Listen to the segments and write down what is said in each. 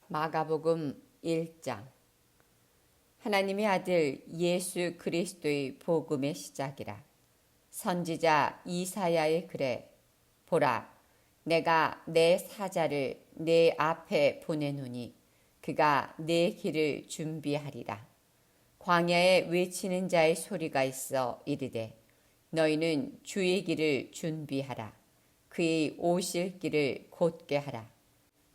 마가복음 1장. 하나님의 아들 예수 그리스도의 복음의 시작이라. 선지자 이사야의 글에 보라, 내가 내 사자를 내 앞에 보내노니 그가 내 길을 준비하리라. 광야에 외치는 자의 소리가 있어 이르되 너희는 주의 길을 준비하라. 그의 오실 길을 곧게 하라.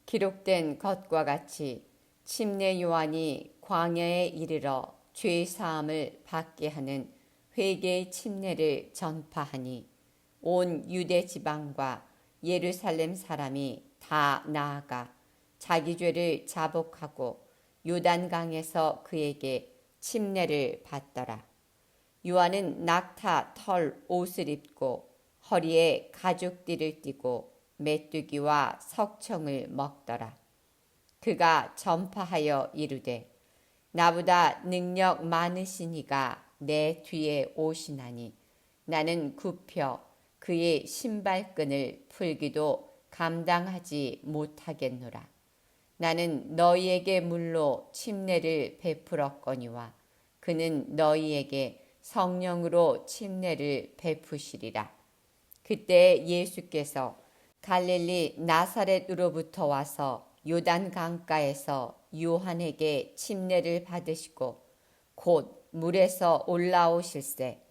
기록된 것과 같이 침례 요한이 광야에 이르러 죄 사함을 받게 하는 회개의 침례를 전파하니 온 유대 지방과 예루살렘 사람이 다 나아가 자기 죄를 자복하고 요단강에서 그에게 침례를 받더라. 요한은 낙타 털 옷을 입고 허리에 가죽띠를 띠고 메뚜기와 석청을 먹더라. 그가 전파하여 이르되 나보다 능력 많으신 이가 내 뒤에 오시나니 나는 굽혀 그의 신발끈을 풀기도 감당하지 못하겠노라. 나는 너희에게 물로 침례를 베풀었거니와 그는 너희에게 성령으로 침례를 베푸시리라. 그때 예수께서 갈릴리 나사렛으로부터 와서 요단 강가에서 요한에게 침례를 받으시고 곧 물에서 올라오실새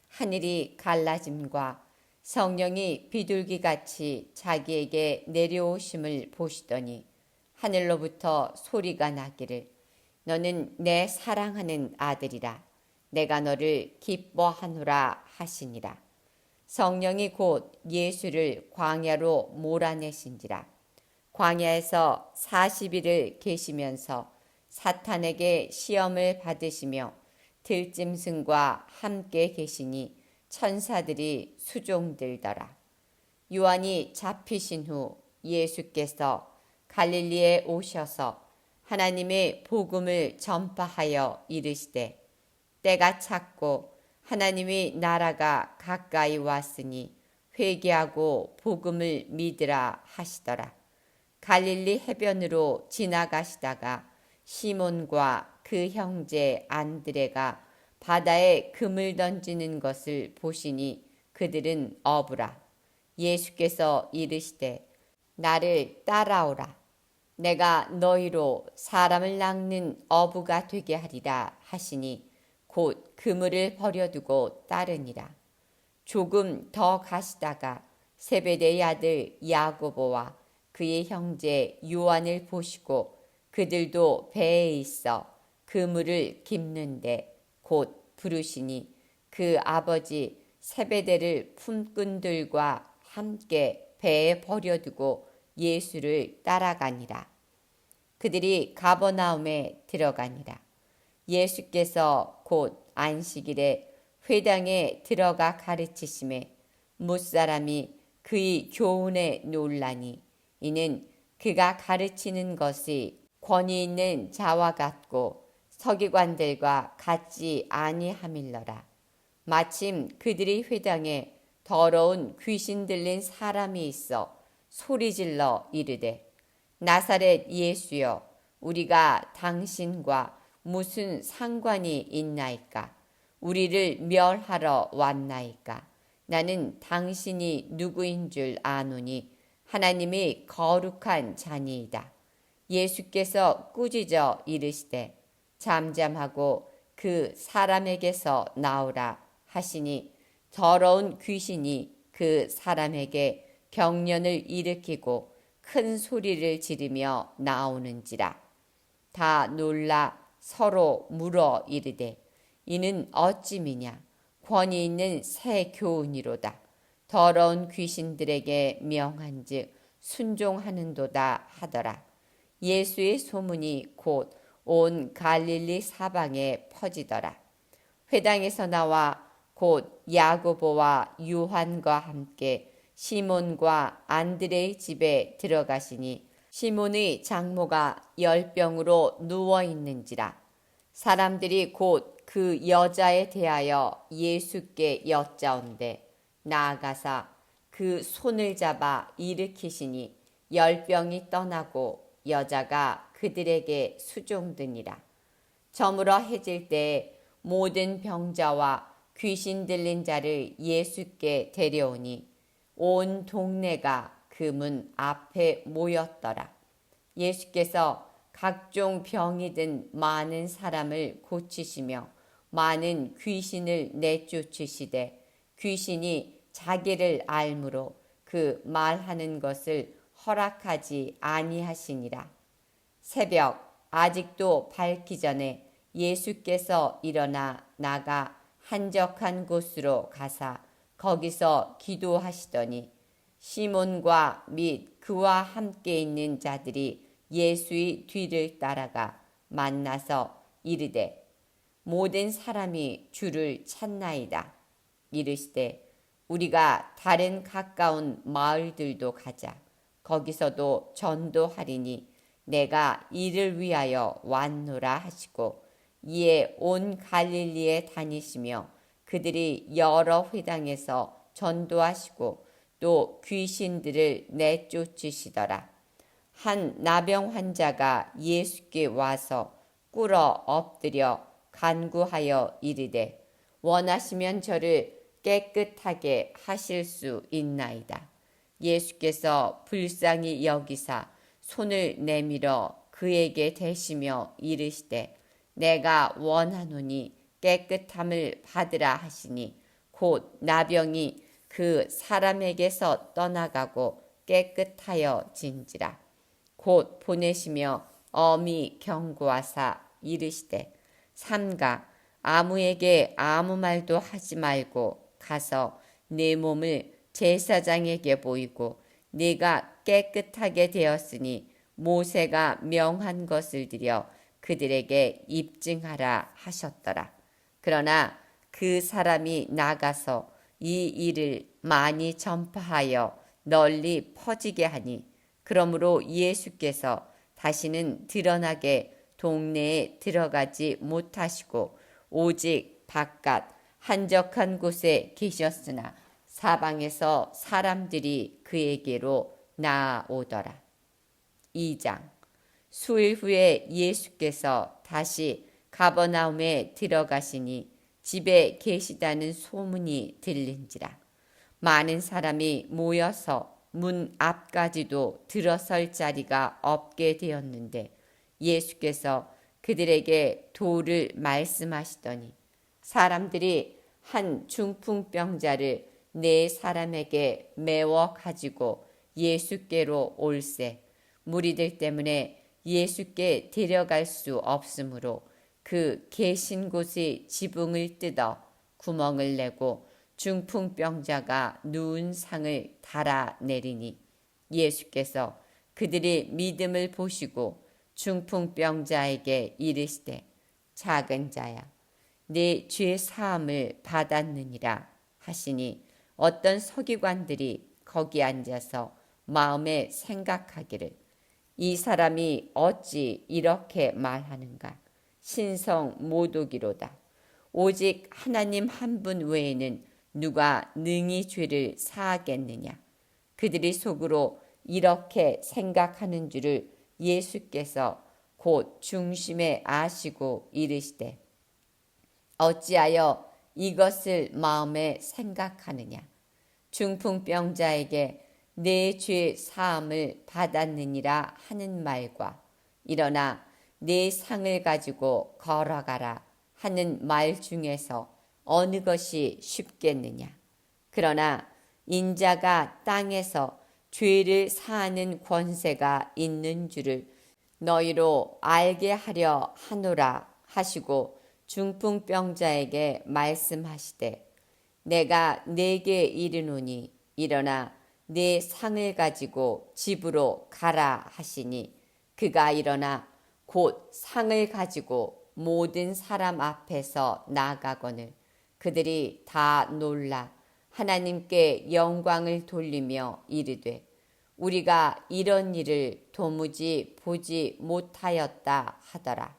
하늘이 갈라짐과 성령이 비둘기같이 자기에게 내려오심을 보시더니 하늘로부터 소리가 나기를 너는 내 사랑하는 아들이라 내가 너를 기뻐하노라 하시니라. 성령이 곧 예수를 광야로 몰아내신지라. 광야에서 40일을 계시면서 사탄에게 시험을 받으시며 들짐승과 함께 계시니 천사들이 수종들더라. 요한이 잡히신 후 예수께서 갈릴리에 오셔서 하나님의 복음을 전파하여 이르시되 때가 찼고 하나님의 나라가 가까이 왔으니 회개하고 복음을 믿으라 하시더라. 갈릴리 해변으로 지나가시다가 시몬과 그 형제 안드레가 바다에 금을 던지는 것을 보시니 그들은 어부라. 예수께서 이르시되 나를 따라오라. 내가 너희로 사람을 낚는 어부가 되게 하리라 하시니 곧 그물을 버려두고 따르니라. 조금 더 가시다가 세베대의 아들 야고보와 그의 형제 요한을 보시고 그들도 배에 있어 그물을 깁는데 곧 부르시니 그 아버지 세베대를 품꾼들과 함께 배에 버려두고 예수를 따라가니라. 그들이 가버나움에 들어가니라. 예수께서 곧 안식일에 회당에 들어가 가르치심에 무사람이 그의 교훈에 놀라니 이는 그가 가르치는 것이 권위 있는 자와 같고 서기관들과 같지 아니함일러라. 마침 그들이 회당에 더러운 귀신 들린 사람이 있어 소리질러 이르되 나사렛 예수여 우리가 당신과 무슨 상관이 있나이까? 우리를 멸하러 왔나이까? 나는 당신이 누구인 줄 아노니 하나님의 거룩한 자니이다. 예수께서 꾸짖어 이르시되 잠잠하고 그 사람에게서 나오라 하시니 더러운 귀신이 그 사람에게 경련을 일으키고 큰 소리를 지르며 나오는지라. 다 놀라 서로 물어 이르되 이는 어찌미냐 권위 있는 새 교훈이로다. 더러운 귀신들에게 명한즉 순종하는도다 하더라. 예수의 소문이 곧 온 갈릴리 사방에 퍼지더라. 회당에서 나와 곧 야고보와 요한과 함께 시몬과 안드레의 집에 들어가시니 시몬의 장모가 열병으로 누워 있는지라. 사람들이 곧 그 여자에 대하여 예수께 여짜온대 나아가사 그 손을 잡아 일으키시니 열병이 떠나고 여자가 그들에게 수종드니라. 저물어 해질 때 모든 병자와 귀신 들린 자를 예수께 데려오니 온 동네가 그 문 앞에 모였더라. 예수께서 각종 병이 든 많은 사람을 고치시며 많은 귀신을 내쫓으시되 귀신이 자기를 알므로 그 말하는 것을 허락하지 아니하시니라. 새벽 아직도 밝기 전에 예수께서 일어나 나가 한적한 곳으로 가사 거기서 기도하시더니 시몬과 및 그와 함께 있는 자들이 예수의 뒤를 따라가 만나서 이르되 모든 사람이 주를 찾나이다. 이르시되 우리가 다른 가까운 마을들도 가자. 거기서도 전도하리니 내가 이를 위하여 왔노라 하시고 이에 온 갈릴리에 다니시며 그들이 여러 회당에서 전도하시고 또 귀신들을 내쫓으시더라. 한 나병 환자가 예수께 와서 꿇어 엎드려 간구하여 이르되 원하시면 저를 깨끗하게 하실 수 있나이다. 예수께서 불쌍히 여기사 손을 내밀어 그에게 대시며 이르시되 내가 원하노니 깨끗함을 받으라 하시니 곧 나병이 그 사람에게서 떠나가고 깨끗하여 진지라. 곧 보내시며 엄히 경고하사 이르시되 삼가 아무에게 아무 말도 하지 말고 가서 내 몸을 제사장에게 보이고 네가 깨끗하게 되었으니 모세가 명한 것을 드려 그들에게 입증하라 하셨더라. 그러나 그 사람이 나가서 이 일을 많이 전파하여 널리 퍼지게 하니 그러므로 예수께서 다시는 드러나게 동네에 들어가지 못하시고 오직 바깥 한적한 곳에 계셨으나 사방에서 사람들이 그에게로 나아오더라. 2장. 수일 후에 예수께서 다시 가버나움에 들어가시니 집에 계시다는 소문이 들린지라. 많은 사람이 모여서 문 앞까지도 들어설 자리가 없게 되었는데 예수께서 그들에게 도를 말씀하시더니 사람들이 한 중풍병자를 네 사람에게 메워 가지고 예수께로 올세 무리들 때문에 예수께 데려갈 수 없으므로 그 계신 곳의 지붕을 뜯어 구멍을 내고 중풍병자가 누운 상을 달아내리니 예수께서 그들의 믿음을 보시고 중풍병자에게 이르시되 작은 자야 네 죄 사함을 받았느니라 하시니 어떤 서기관들이 거기 앉아서 마음에 생각하기를 이 사람이 어찌 이렇게 말하는가 신성 모독이로다. 오직 하나님 한 분 외에는 누가 능히 죄를 사하겠느냐. 그들이 속으로 이렇게 생각하는 줄을 예수께서 곧 중심에 아시고 이르시되 어찌하여 이것을 마음에 생각하느냐. 중풍병자에게 내 죄 사함을 받았느니라 하는 말과 일어나 내 상을 가지고 걸어가라 하는 말 중에서 어느 것이 쉽겠느냐. 그러나 인자가 땅에서 죄를 사하는 권세가 있는 줄을 너희로 알게 하려 하노라 하시고 중풍병자에게 말씀하시되 내가 네게 이르노니 일어나 내 상을 가지고 집으로 가라 하시니 그가 일어나 곧 상을 가지고 모든 사람 앞에서 나아가거늘 그들이 다 놀라 하나님께 영광을 돌리며 이르되 우리가 이런 일을 도무지 보지 못하였다 하더라.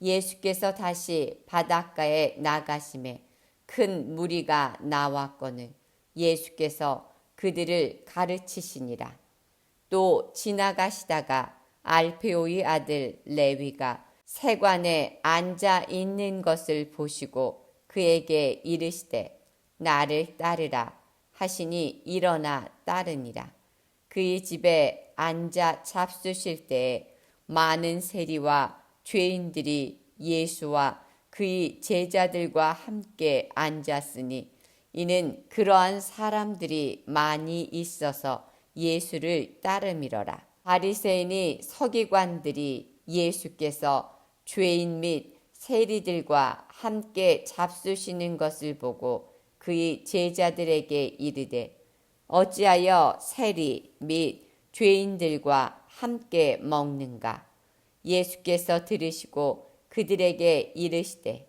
예수께서 다시 바닷가에 나가심에 큰 무리가 나왔거늘 예수께서 그들을 가르치시니라. 또 지나가시다가 알페오의 아들 레위가 세관에 앉아 있는 것을 보시고 그에게 이르시되 나를 따르라 하시니 일어나 따르니라. 그의 집에 앉아 잡수실 때에 많은 세리와 죄인들이 예수와 그의 제자들과 함께 앉았으니 이는 그러한 사람들이 많이 있어서 예수를 따름이러라. 바리새인이 서기관들이 예수께서 죄인 및 세리들과 함께 잡수시는 것을 보고 그의 제자들에게 이르되 어찌하여 세리 및 죄인들과 함께 먹는가? 예수께서 들으시고 그들에게 이르시되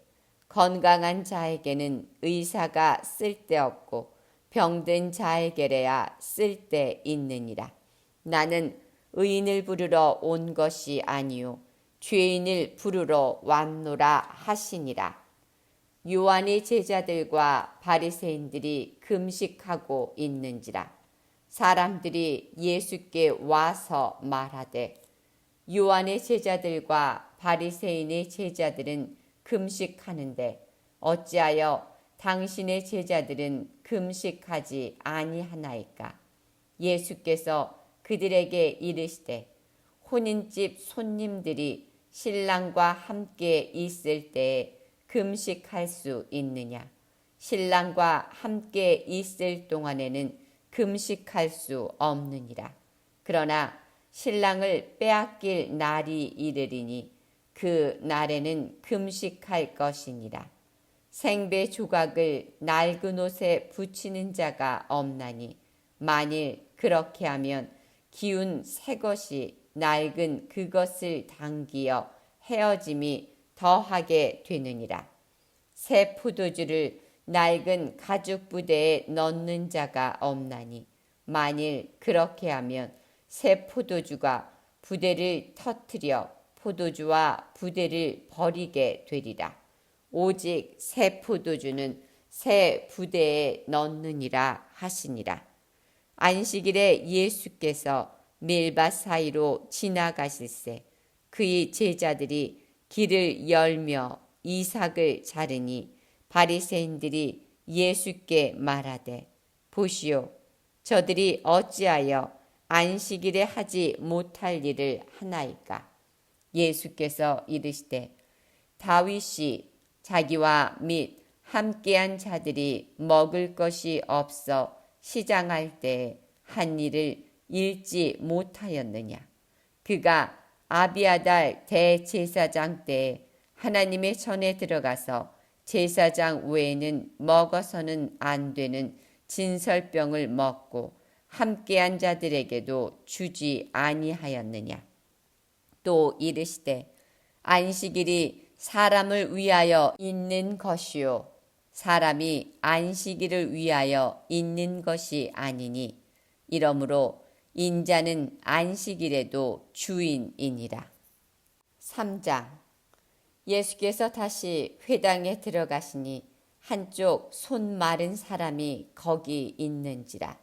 건강한 자에게는 의사가 쓸데없고 병든 자에게래야 쓸데 있느니라. 나는 의인을 부르러 온 것이 아니요 죄인을 부르러 왔노라 하시니라. 요한의 제자들과 바리새인들이 금식하고 있는지라. 사람들이 예수께 와서 말하되 요한의 제자들과 바리새인의 제자들은 금식하는데 어찌하여 당신의 제자들은 금식하지 아니하나이까? 예수께서 그들에게 이르시되 혼인집 손님들이 신랑과 함께 있을 때에 금식할 수 있느냐? 신랑과 함께 있을 동안에는 금식할 수 없느니라. 그러나 신랑을 빼앗길 날이 이르리니 그 날에는 금식할 것이니라. 생배 조각을 낡은 옷에 붙이는 자가 없나니 만일 그렇게 하면 기운 새 것이 낡은 그것을 당기어 헤어짐이 더하게 되느니라. 새 포도주를 낡은 가죽 부대에 넣는 자가 없나니 만일 그렇게 하면 새 포도주가 부대를 터뜨려 포도주와 부대를 버리게 되리라. 오직 새 포도주는 새 부대에 넣느니라 하시니라. 안식일에 예수께서 밀밭 사이로 지나가실새 그의 제자들이 길을 열며 이삭을 자르니 바리새인들이 예수께 말하되 보시오 저들이 어찌하여 안식일에 하지 못할 일을 하나이까? 예수께서 이르시되 다윗이 자기와 및 함께한 자들이 먹을 것이 없어 시장할 때에 한 일을 잃지 못하였느냐? 그가 아비아달 대제사장 때에 하나님의 전에 들어가서 제사장 외에는 먹어서는 안 되는 진설병을 먹고 함께한 자들에게도 주지 아니하였느냐? 또 이르시되 안식일이 사람을 위하여 있는 것이요 사람이 안식일을 위하여 있는 것이 아니니 이러므로 인자는 안식일에도 주인이니라. 3장. 예수께서 다시 회당에 들어가시니 한쪽 손 마른 사람이 거기 있는지라.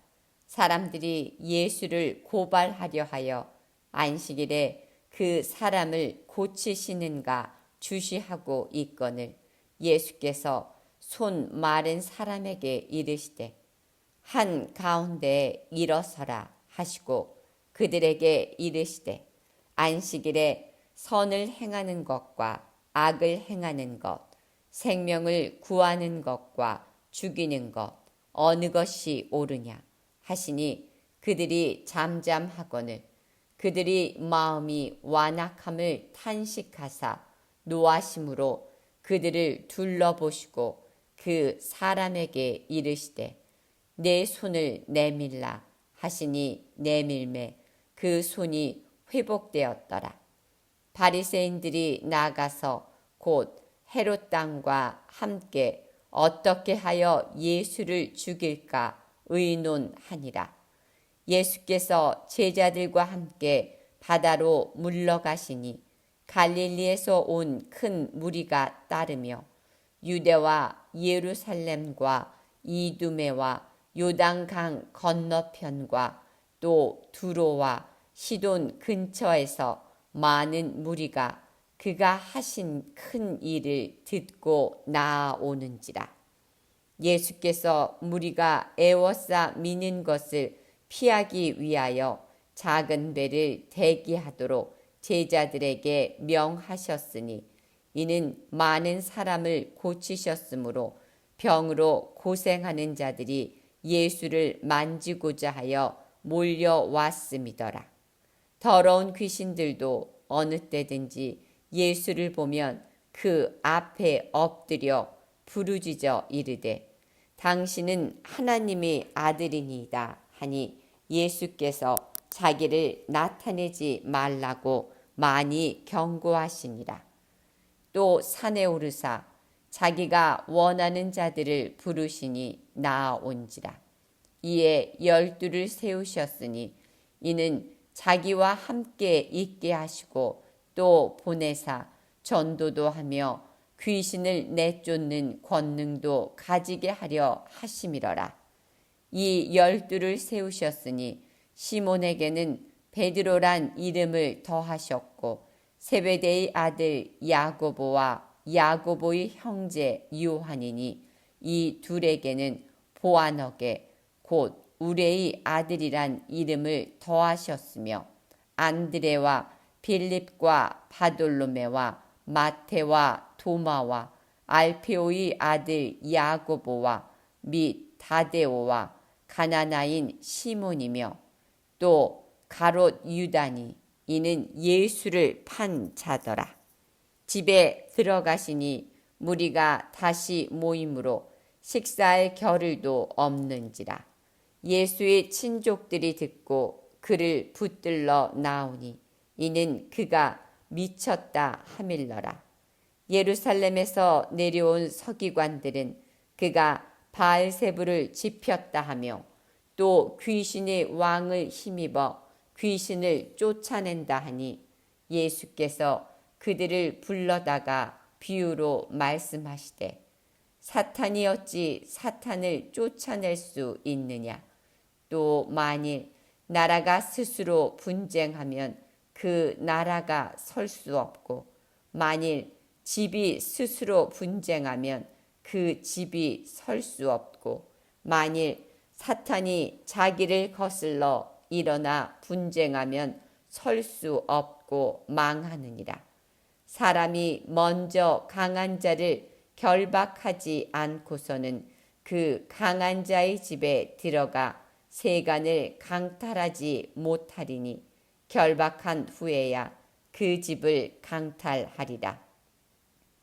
사람들이 예수를 고발하려 하여 안식일에 그 사람을 고치시는가 주시하고 있거늘 예수께서 손 마른 사람에게 이르시되 한 가운데에 일어서라 하시고 그들에게 이르시되 안식일에 선을 행하는 것과 악을 행하는 것, 생명을 구하는 것과 죽이는 것 어느 것이 옳으냐 하시니 그들이 잠잠하거늘 그들이 마음이 완악함을 탄식하사 노하심으로 그들을 둘러보시고 그 사람에게 이르시되 내 손을 내밀라 하시니 내밀매 그 손이 회복되었더라. 바리새인들이 나가서 곧 헤롯 땅과 함께 어떻게 하여 예수를 죽일까 의논하니라. 예수께서 제자들과 함께 바다로 물러가시니 갈릴리에서 온 큰 무리가 따르며 유대와 예루살렘과 이두메와 요단강 건너편과 또 두로와 시돈 근처에서 많은 무리가 그가 하신 큰 일을 듣고 나아오는지라. 예수께서 무리가 애워싸 미는 것을 피하기 위하여 작은 배를 대기하도록 제자들에게 명하셨으니 이는 많은 사람을 고치셨으므로 병으로 고생하는 자들이 예수를 만지고자 하여 몰려왔음이더라. 더러운 귀신들도 어느 때든지 예수를 보면 그 앞에 엎드려 부르짖어 이르되 당신은 하나님의 아들이니이다 하니 예수께서 자기를 나타내지 말라고 많이 경고하시니라. 또 산에 오르사 자기가 원하는 자들을 부르시니 나아온지라. 이에 12를 세우셨으니 이는 자기와 함께 있게 하시고 또 보내사 전도도 하며 귀신을 내쫓는 권능도 가지게 하려 하심이러라. 이 12를 세우셨으니 시몬에게는 베드로란 이름을 더하셨고 세베대의 아들 야고보와 야고보의 형제 요한이니 이 둘에게는 보아너게 곧 우레의 아들이란 이름을 더하셨으며 안드레와 빌립과 바돌로메와 마테와 도마와 알페오의 아들 야고보와 및 다데오와 가나나인 시몬이며 또 가롯 유다니 이는 예수를 판 자더라. 집에 들어가시니 무리가 다시 모임으로 식사할 겨를도 없는지라. 예수의 친족들이 듣고 그를 붙들러 나오니 이는 그가 미쳤다 하밀러라. 예루살렘에서 내려온 서기관들은 그가 바알세불을 지폈다 하며 또 귀신의 왕을 힘입어 귀신을 쫓아낸다 하니 예수께서 그들을 불러다가 비유로 말씀하시되 사탄이 어찌 사탄을 쫓아낼 수 있느냐. 또 만일 나라가 스스로 분쟁하면 그 나라가 설 수 없고 만일 집이 스스로 분쟁하면 그 집이 설 수 없고 만일 사탄이 자기를 거슬러 일어나 분쟁하면 설 수 없고 망하느니라. 사람이 먼저 강한 자를 결박하지 않고서는 그 강한 자의 집에 들어가 세간을 강탈하지 못하리니 결박한 후에야 그 집을 강탈하리라.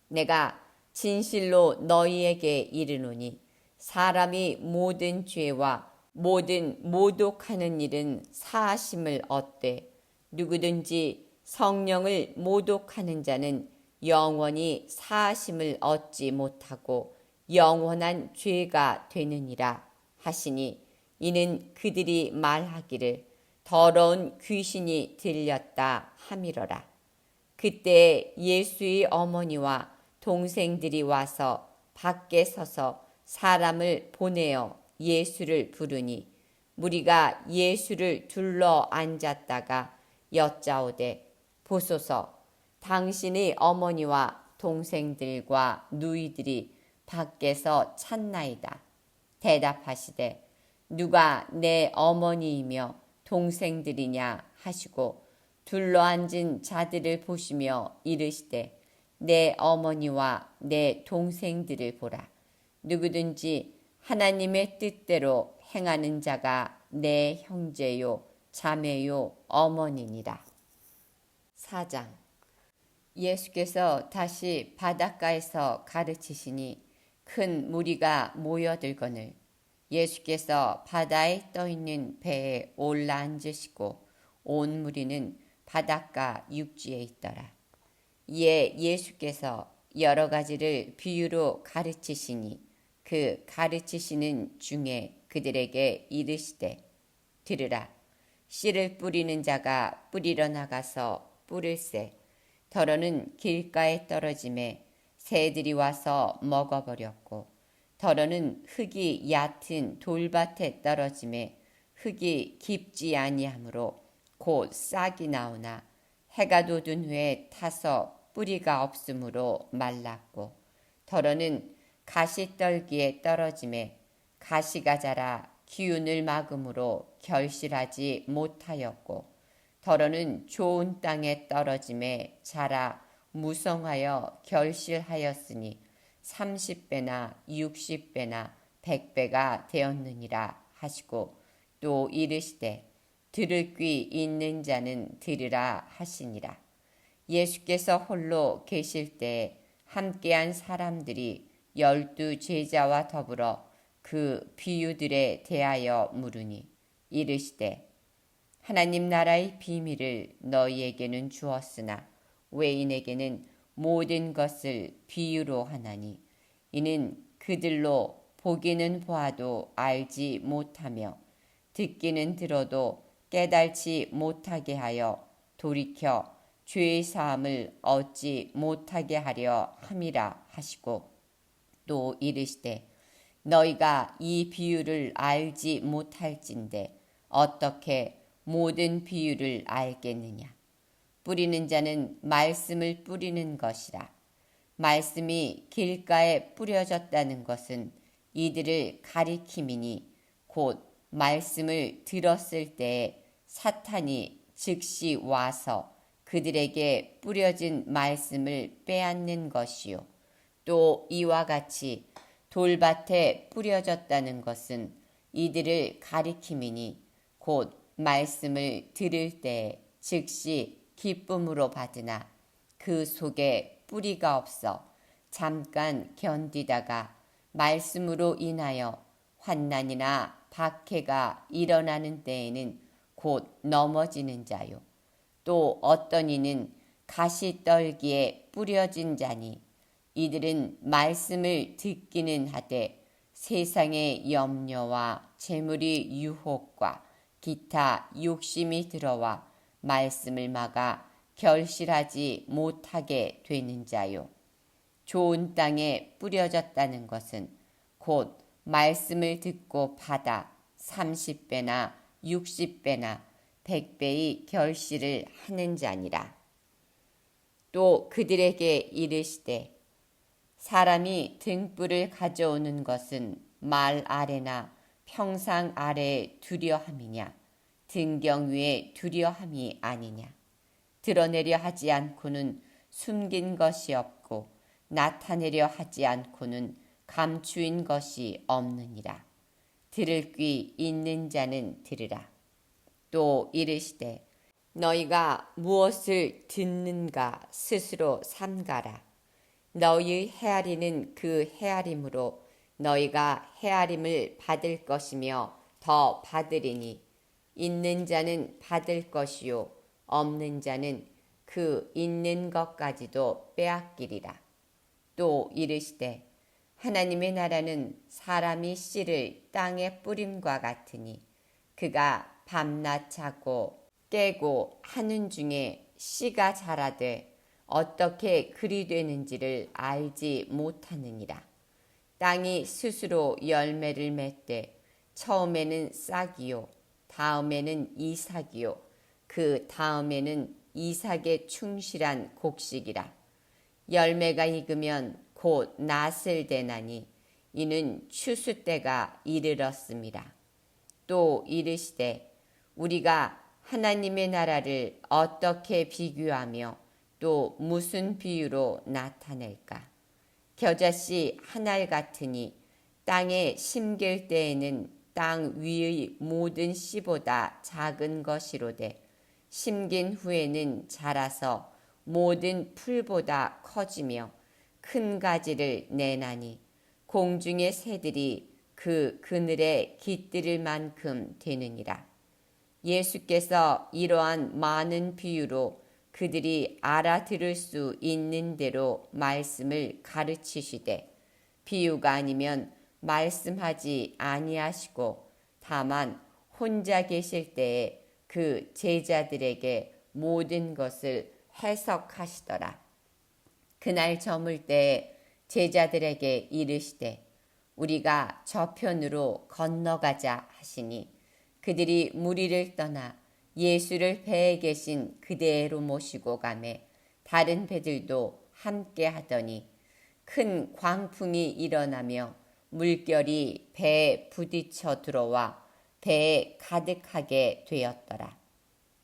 내가 진실로 너희에게 이르노니 사람이 모든 죄와 모든 모독하는 일은 사하심을 얻되 누구든지 성령을 모독하는 자는 영원히 사하심을 얻지 못하고 영원한 죄가 되느니라 하시니 이는 그들이 말하기를 더러운 귀신이 들렸다 함이러라. 그때 예수의 어머니와 동생들이 와서 밖에 서서 사람을 보내어 예수를 부르니 무리가 예수를 둘러 앉았다가 여짜오되 보소서 당신의 어머니와 동생들과 누이들이 밖에서 찾나이다. 대답하시되 누가 내 어머니이며 동생들이냐 하시고 둘러앉은 자들을 보시며 이르시되 내 어머니와 내 동생들을 보라. 누구든지 하나님의 뜻대로 행하는 자가 내 형제요 자매요 어머니니라. 4장. 예수께서 다시 바닷가에서 가르치시니 큰 무리가 모여들거늘 예수께서 바다에 떠있는 배에 올라앉으시고 온 무리는 바닷가 육지에 있더라. 이에 예수께서 여러 가지를 비유로 가르치시니 그 가르치시는 중에 그들에게 이르시되 들으라. 씨를 뿌리는 자가 뿌리러 나가서 뿌릴새 더러는 길가에 떨어짐에 새들이 와서 먹어버렸고 더러는 흙이 얕은 돌밭에 떨어짐에 흙이 깊지 아니하므로 곧 싹이 나오나 해가 돋은 후에 타서 뿌리가 없으므로 말랐고 더러는 가시떨기에 떨어짐에 가시가 자라 기운을 막음으로 결실하지 못하였고 더러는 좋은 땅에 떨어짐에 자라 무성하여 결실하였으니 30배나 60배나 100배가 되었느니라 하시고 또 이르시되 들을 귀 있는 자는 들으라 하시니라. 예수께서 홀로 계실 때 함께한 사람들이 12 제자와 더불어 그 비유들에 대하여 물으니 이르시되 하나님 나라의 비밀을 너희에게는 주었으나 외인에게는 모든 것을 비유로 하나니 이는 그들로 보기는 보아도 알지 못하며 듣기는 들어도 깨달지 못하게 하여 돌이켜 죄의 사함을 얻지 못하게 하려 함이라 하시고 또 이르시되 너희가 이 비유를 알지 못할진대 어떻게 모든 비유를 알겠느냐. 뿌리는 자는 말씀을 뿌리는 것이라. 말씀이 길가에 뿌려졌다는 것은 이들을 가리킴이니 곧 말씀을 들었을 때에 사탄이 즉시 와서 그들에게 뿌려진 말씀을 빼앗는 것이요. 또 이와 같이 돌밭에 뿌려졌다는 것은 이들을 가리킴이니 곧 말씀을 들을 때에 즉시 기쁨으로 받으나 그 속에 뿌리가 없어 잠깐 견디다가 말씀으로 인하여 환난이나 박해가 일어나는 때에는 곧 넘어지는 자요. 또 어떤 이는 가시떨기에 뿌려진 자니 이들은 말씀을 듣기는 하되 세상의 염려와 재물의 유혹과 기타 욕심이 들어와 말씀을 막아 결실하지 못하게 되는 자요. 좋은 땅에 뿌려졌다는 것은 곧 말씀을 듣고 받아 30배나 60배나 100배의 결실을 하는 자니라. 또 그들에게 이르시되 사람이 등불을 가져오는 것은 말 아래나 평상 아래에 두려함이냐 등경 위에 두려함이 아니냐. 드러내려 하지 않고는 숨긴 것이 없고 나타내려 하지 않고는 감추인 것이 없느니라. 들을 귀 있는 자는 들으라. 또 이르시되 너희가 무엇을 듣는가 스스로 삼가라. 너희의 헤아리는 그 헤아림으로 너희가 헤아림을 받을 것이며 더 받으리니 있는 자는 받을 것이요 없는 자는 그 있는 것까지도 빼앗기리라. 또 이르시되 하나님의 나라는 사람이 씨를 땅에 뿌림과 같으니 그가 밤낮 자고 깨고 하는 중에 씨가 자라되 어떻게 그리 되는지를 알지 못하느니라. 땅이 스스로 열매를 맺되 처음에는 싹이요 다음에는 이삭이요 그 다음에는 이삭에 충실한 곡식이라. 열매가 익으면 곧 낫을 대나니 이는 추수 때가 이르렀습니다. 또 이르시되 우리가 하나님의 나라를 어떻게 비교하며 또 무슨 비유로 나타낼까? 겨자씨 한 알 같으니 땅에 심길 때에는 땅 위의 모든 씨보다 작은 것이로되 심긴 후에는 자라서 모든 풀보다 커지며 큰 가지를 내나니 공중의 새들이 그 그늘에 깃들을 만큼 되느니라. 예수께서 이러한 많은 비유로 그들이 알아들을 수 있는 대로 말씀을 가르치시되 비유가 아니면 말씀하지 아니하시고 다만 혼자 계실 때에 그 제자들에게 모든 것을 해석하시더라. 그날 저물 때에 제자들에게 이르시되 우리가 저편으로 건너가자 하시니 그들이 무리를 떠나 예수를 배에 계신 그대로 모시고 가매 다른 배들도 함께 하더니 큰 광풍이 일어나며 물결이 배에 부딪혀 들어와 배에 가득하게 되었더라.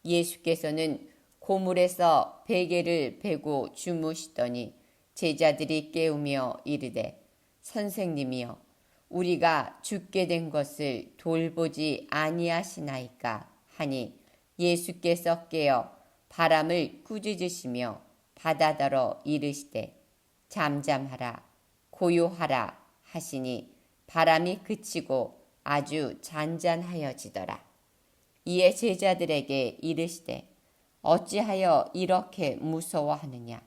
예수께서는 고물에서 베개를 베고 주무시더니 제자들이 깨우며 이르되 선생님이여 우리가 죽게 된 것을 돌보지 아니하시나이까 하니 예수께서 깨어 바람을 꾸짖으시며 바다더러 이르시되 잠잠하라 고요하라 하시니 바람이 그치고 아주 잔잔하여지더라. 이에 제자들에게 이르시되 어찌하여 이렇게 무서워하느냐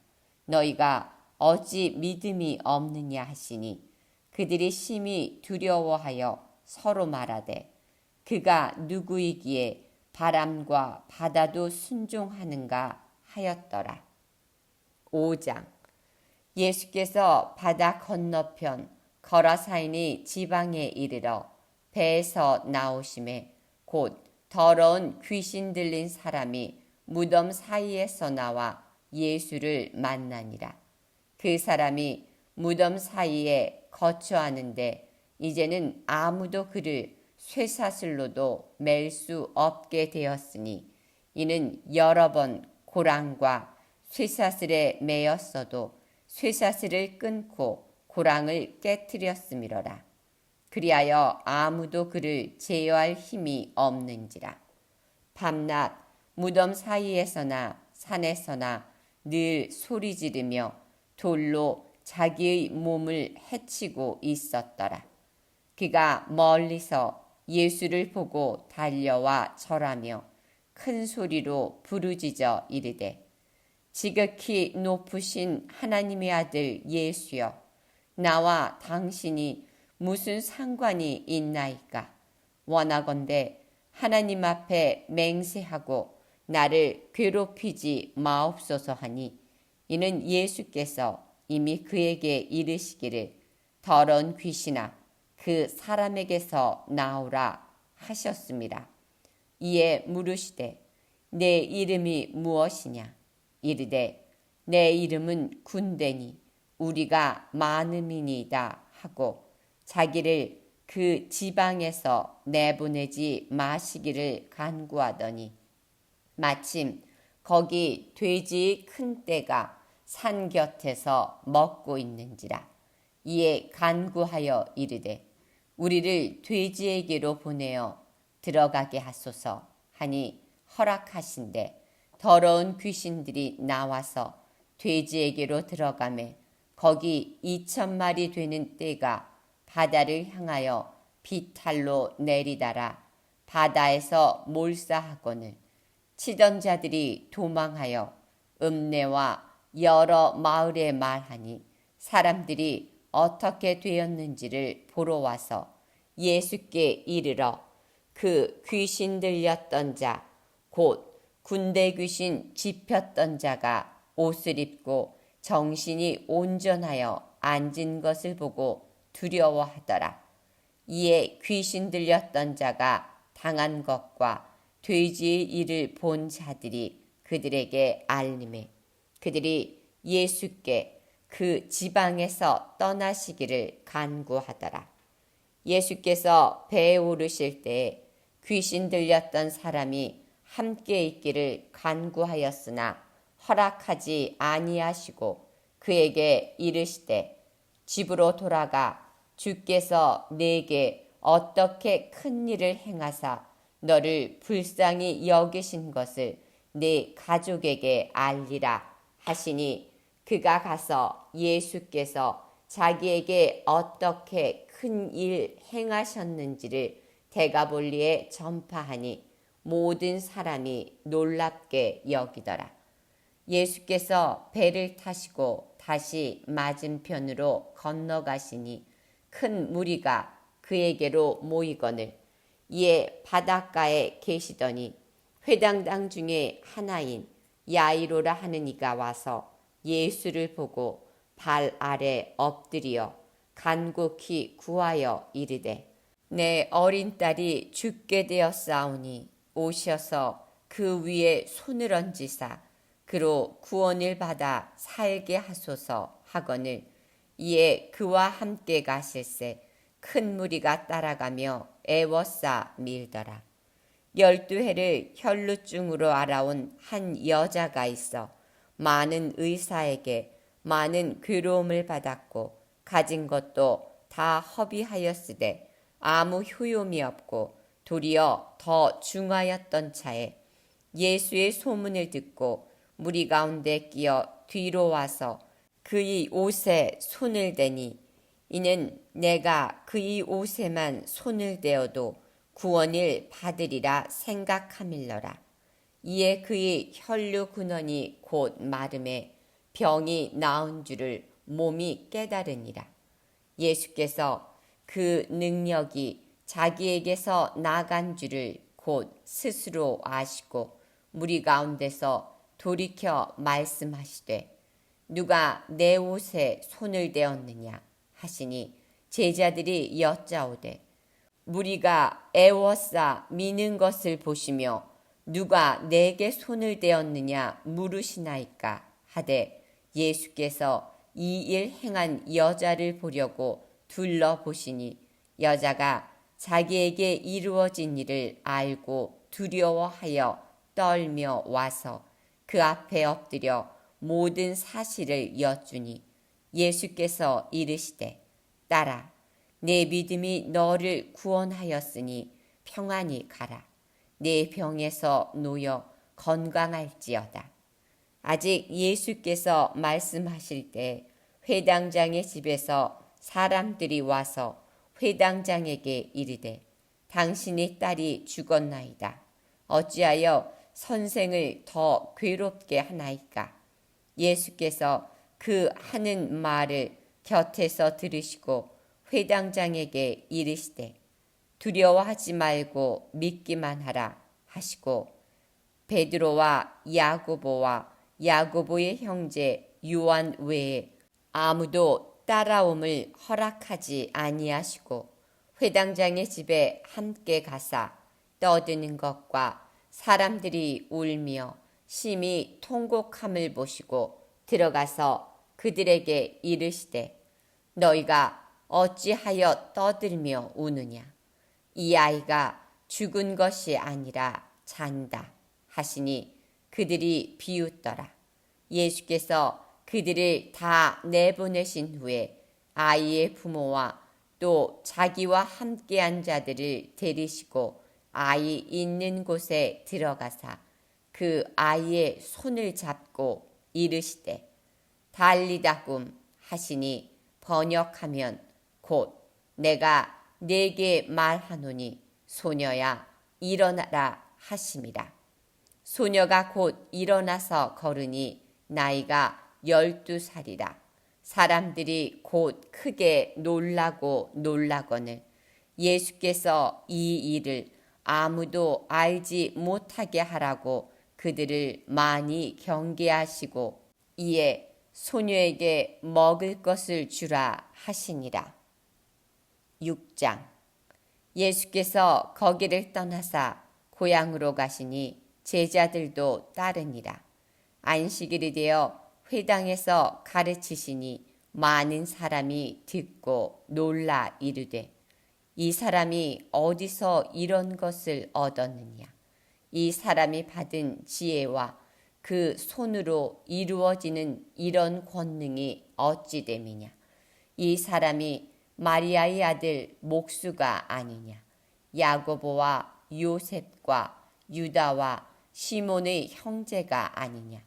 너희가 어찌 믿음이 없느냐 하시니 그들이 심히 두려워하여 서로 말하되 그가 누구이기에 바람과 바다도 순종하는가 하였더라. 5장. 예수께서 바다 건너편 거라사인의 지방에 이르러 배에서 나오심에 곧 더러운 귀신 들린 사람이 무덤 사이에서 나와 예수를 만나니라. 그 사람이 무덤 사이에 거처하는데 이제는 아무도 그를 쇠사슬로도 맬 수 없게 되었으니 이는 여러 번 고랑과 쇠사슬에 매였어도 쇠사슬을 끊고 고랑을 깨뜨렸음이로라. 그리하여 아무도 그를 제어할 힘이 없는지라. 밤낮 무덤 사이에서나 산에서나 늘 소리 지르며 돌로 자기의 몸을 해치고 있었더라. 그가 멀리서 예수를 보고 달려와 절하며 큰 소리로 부르짖어 이르되 지극히 높으신 하나님의 아들 예수여 나와 당신이 무슨 상관이 있나이까. 원하건대 하나님 앞에 맹세하고 나를 괴롭히지 마옵소서 하니 이는 예수께서 이미 그에게 이르시기를 더러운 귀신아 그 사람에게서 나오라 하셨습니다. 이에 물으시되 내 이름이 무엇이냐. 이르되 내 이름은 군대니 우리가 많음이니이다 하고 자기를 그 지방에서 내보내지 마시기를 간구하더니 마침 거기 돼지의 큰 떼가 산 곁에서 먹고 있는지라. 이에 간구하여 이르되 우리를 돼지에게로 보내어 들어가게 하소서 하니 허락하신대 더러운 귀신들이 나와서 돼지에게로 들어가매 거기 2,000마리 되는 떼가 바다를 향하여 비탈로 내리다라 바다에서 몰사하거늘 치던 자들이 도망하여 읍내와 여러 마을에 말하니 사람들이 어떻게 되었는지를 보러 와서 예수께 이르러 그 귀신 들렸던 자 곧 군대 귀신 집혔던 자가 옷을 입고 정신이 온전하여 앉은 것을 보고 두려워하더라. 이에 귀신 들렸던 자가 당한 것과 돼지의 일을 본 자들이 그들에게 알림해 그들이 예수께 그 지방에서 떠나시기를 간구하더라. 예수께서 배에 오르실 때에 귀신 들렸던 사람이 함께 있기를 간구하였으나 허락하지 아니하시고 그에게 이르시되 집으로 돌아가 주께서 내게 어떻게 큰 일을 행하사 너를 불쌍히 여기신 것을 네 가족에게 알리라 하시니 그가 가서 예수께서 자기에게 어떻게 큰 일 행하셨는지를 데가볼리에 전파하니 모든 사람이 놀랍게 여기더라. 예수께서 배를 타시고 다시 맞은편으로 건너가시니 큰 무리가 그에게로 모이거늘 이에 바닷가에 계시더니 회당당 중에 하나인 야이로라 하는 이가 와서 예수를 보고 발 아래 엎드려 간곡히 구하여 이르되 내 어린 딸이 죽게 되었사오니 오셔서 그 위에 손을 얹으사 그로 구원을 받아 살게 하소서 하거늘 이에 그와 함께 가실새 큰 무리가 따라가며 애워싸 밀더라. 12해를 혈루증으로 알아온 한 여자가 있어 많은 의사에게 많은 괴로움을 받았고 가진 것도 다 허비하였으되 아무 효용이 없고 도리어 더 중하였던 차에 예수의 소문을 듣고 무리 가운데 끼어 뒤로 와서 그의 옷에 손을 대니 이는 내가 그의 옷에만 손을 대어도 구원을 받으리라 생각함일러라. 이에 그의 혈류 근원이 곧 마름에 병이 나은 줄을 몸이 깨달으니라. 예수께서 그 능력이 자기에게서 나간 줄을 곧 스스로 아시고 무리 가운데서 돌이켜 말씀하시되 누가 내 옷에 손을 대었느냐 하시니 제자들이 여짜오되 무리가 애워싸 미는 것을 보시며 누가 내게 손을 대었느냐 물으시나이까 하되 예수께서 이 일 행한 여자를 보려고 둘러보시니 여자가 자기에게 이루어진 일을 알고 두려워하여 떨며 와서 그 앞에 엎드려 모든 사실을 여쭈니 예수께서 이르시되 딸아 내 믿음이 너를 구원하였으니 평안히 가라. 내 병에서 놓여 건강할지어다. 아직 예수께서 말씀하실 때 회당장의 집에서 사람들이 와서 회당장에게 이르되 당신의 딸이 죽었나이다. 어찌하여 선생을 더 괴롭게 하나이까? 예수께서 그 하는 말을 곁에서 들으시고 회당장에게 이르시되 두려워하지 말고 믿기만 하라 하시고 베드로와 야고보의 형제 요한 외에 아무도 따라옴을 허락하지 아니하시고 회당장의 집에 함께 가사 떠드는 것과 사람들이 울며 심히 통곡함을 보시고 들어가서 그들에게 이르시되 너희가 어찌하여 떠들며 우느냐? 이 아이가 죽은 것이 아니라 잔다 하시니 그들이 비웃더라. 예수께서 그들을 다 내보내신 후에 아이의 부모와 또 자기와 함께한 자들을 데리시고 아이 있는 곳에 들어가사 그 아이의 손을 잡고 이르시되 달리다굼 하시니 번역하면 곧 내가 네게 말하노니 소녀야 일어나라 하심이라. 소녀가 곧 일어나서 걸으니 나이가 12살이라. 사람들이 곧 크게 놀라거늘 예수께서 이 일을 아무도 알지 못하게 하라고 그들을 많이 경계하시고 이에 소녀에게 먹을 것을 주라 하시니라. 6장. 예수께서 거기를 떠나사 고향으로 가시니 제자들도 따르니라. 안식일이 되어 회당에서 가르치시니 많은 사람이 듣고 놀라 이르되 이 사람이 어디서 이런 것을 얻었느냐? 이 사람이 받은 지혜와 그 손으로 이루어지는 이런 권능이 어찌 됨이냐? 이 사람이 마리아의 아들 목수가 아니냐? 야고보와 요셉과 유다와 시몬의 형제가 아니냐?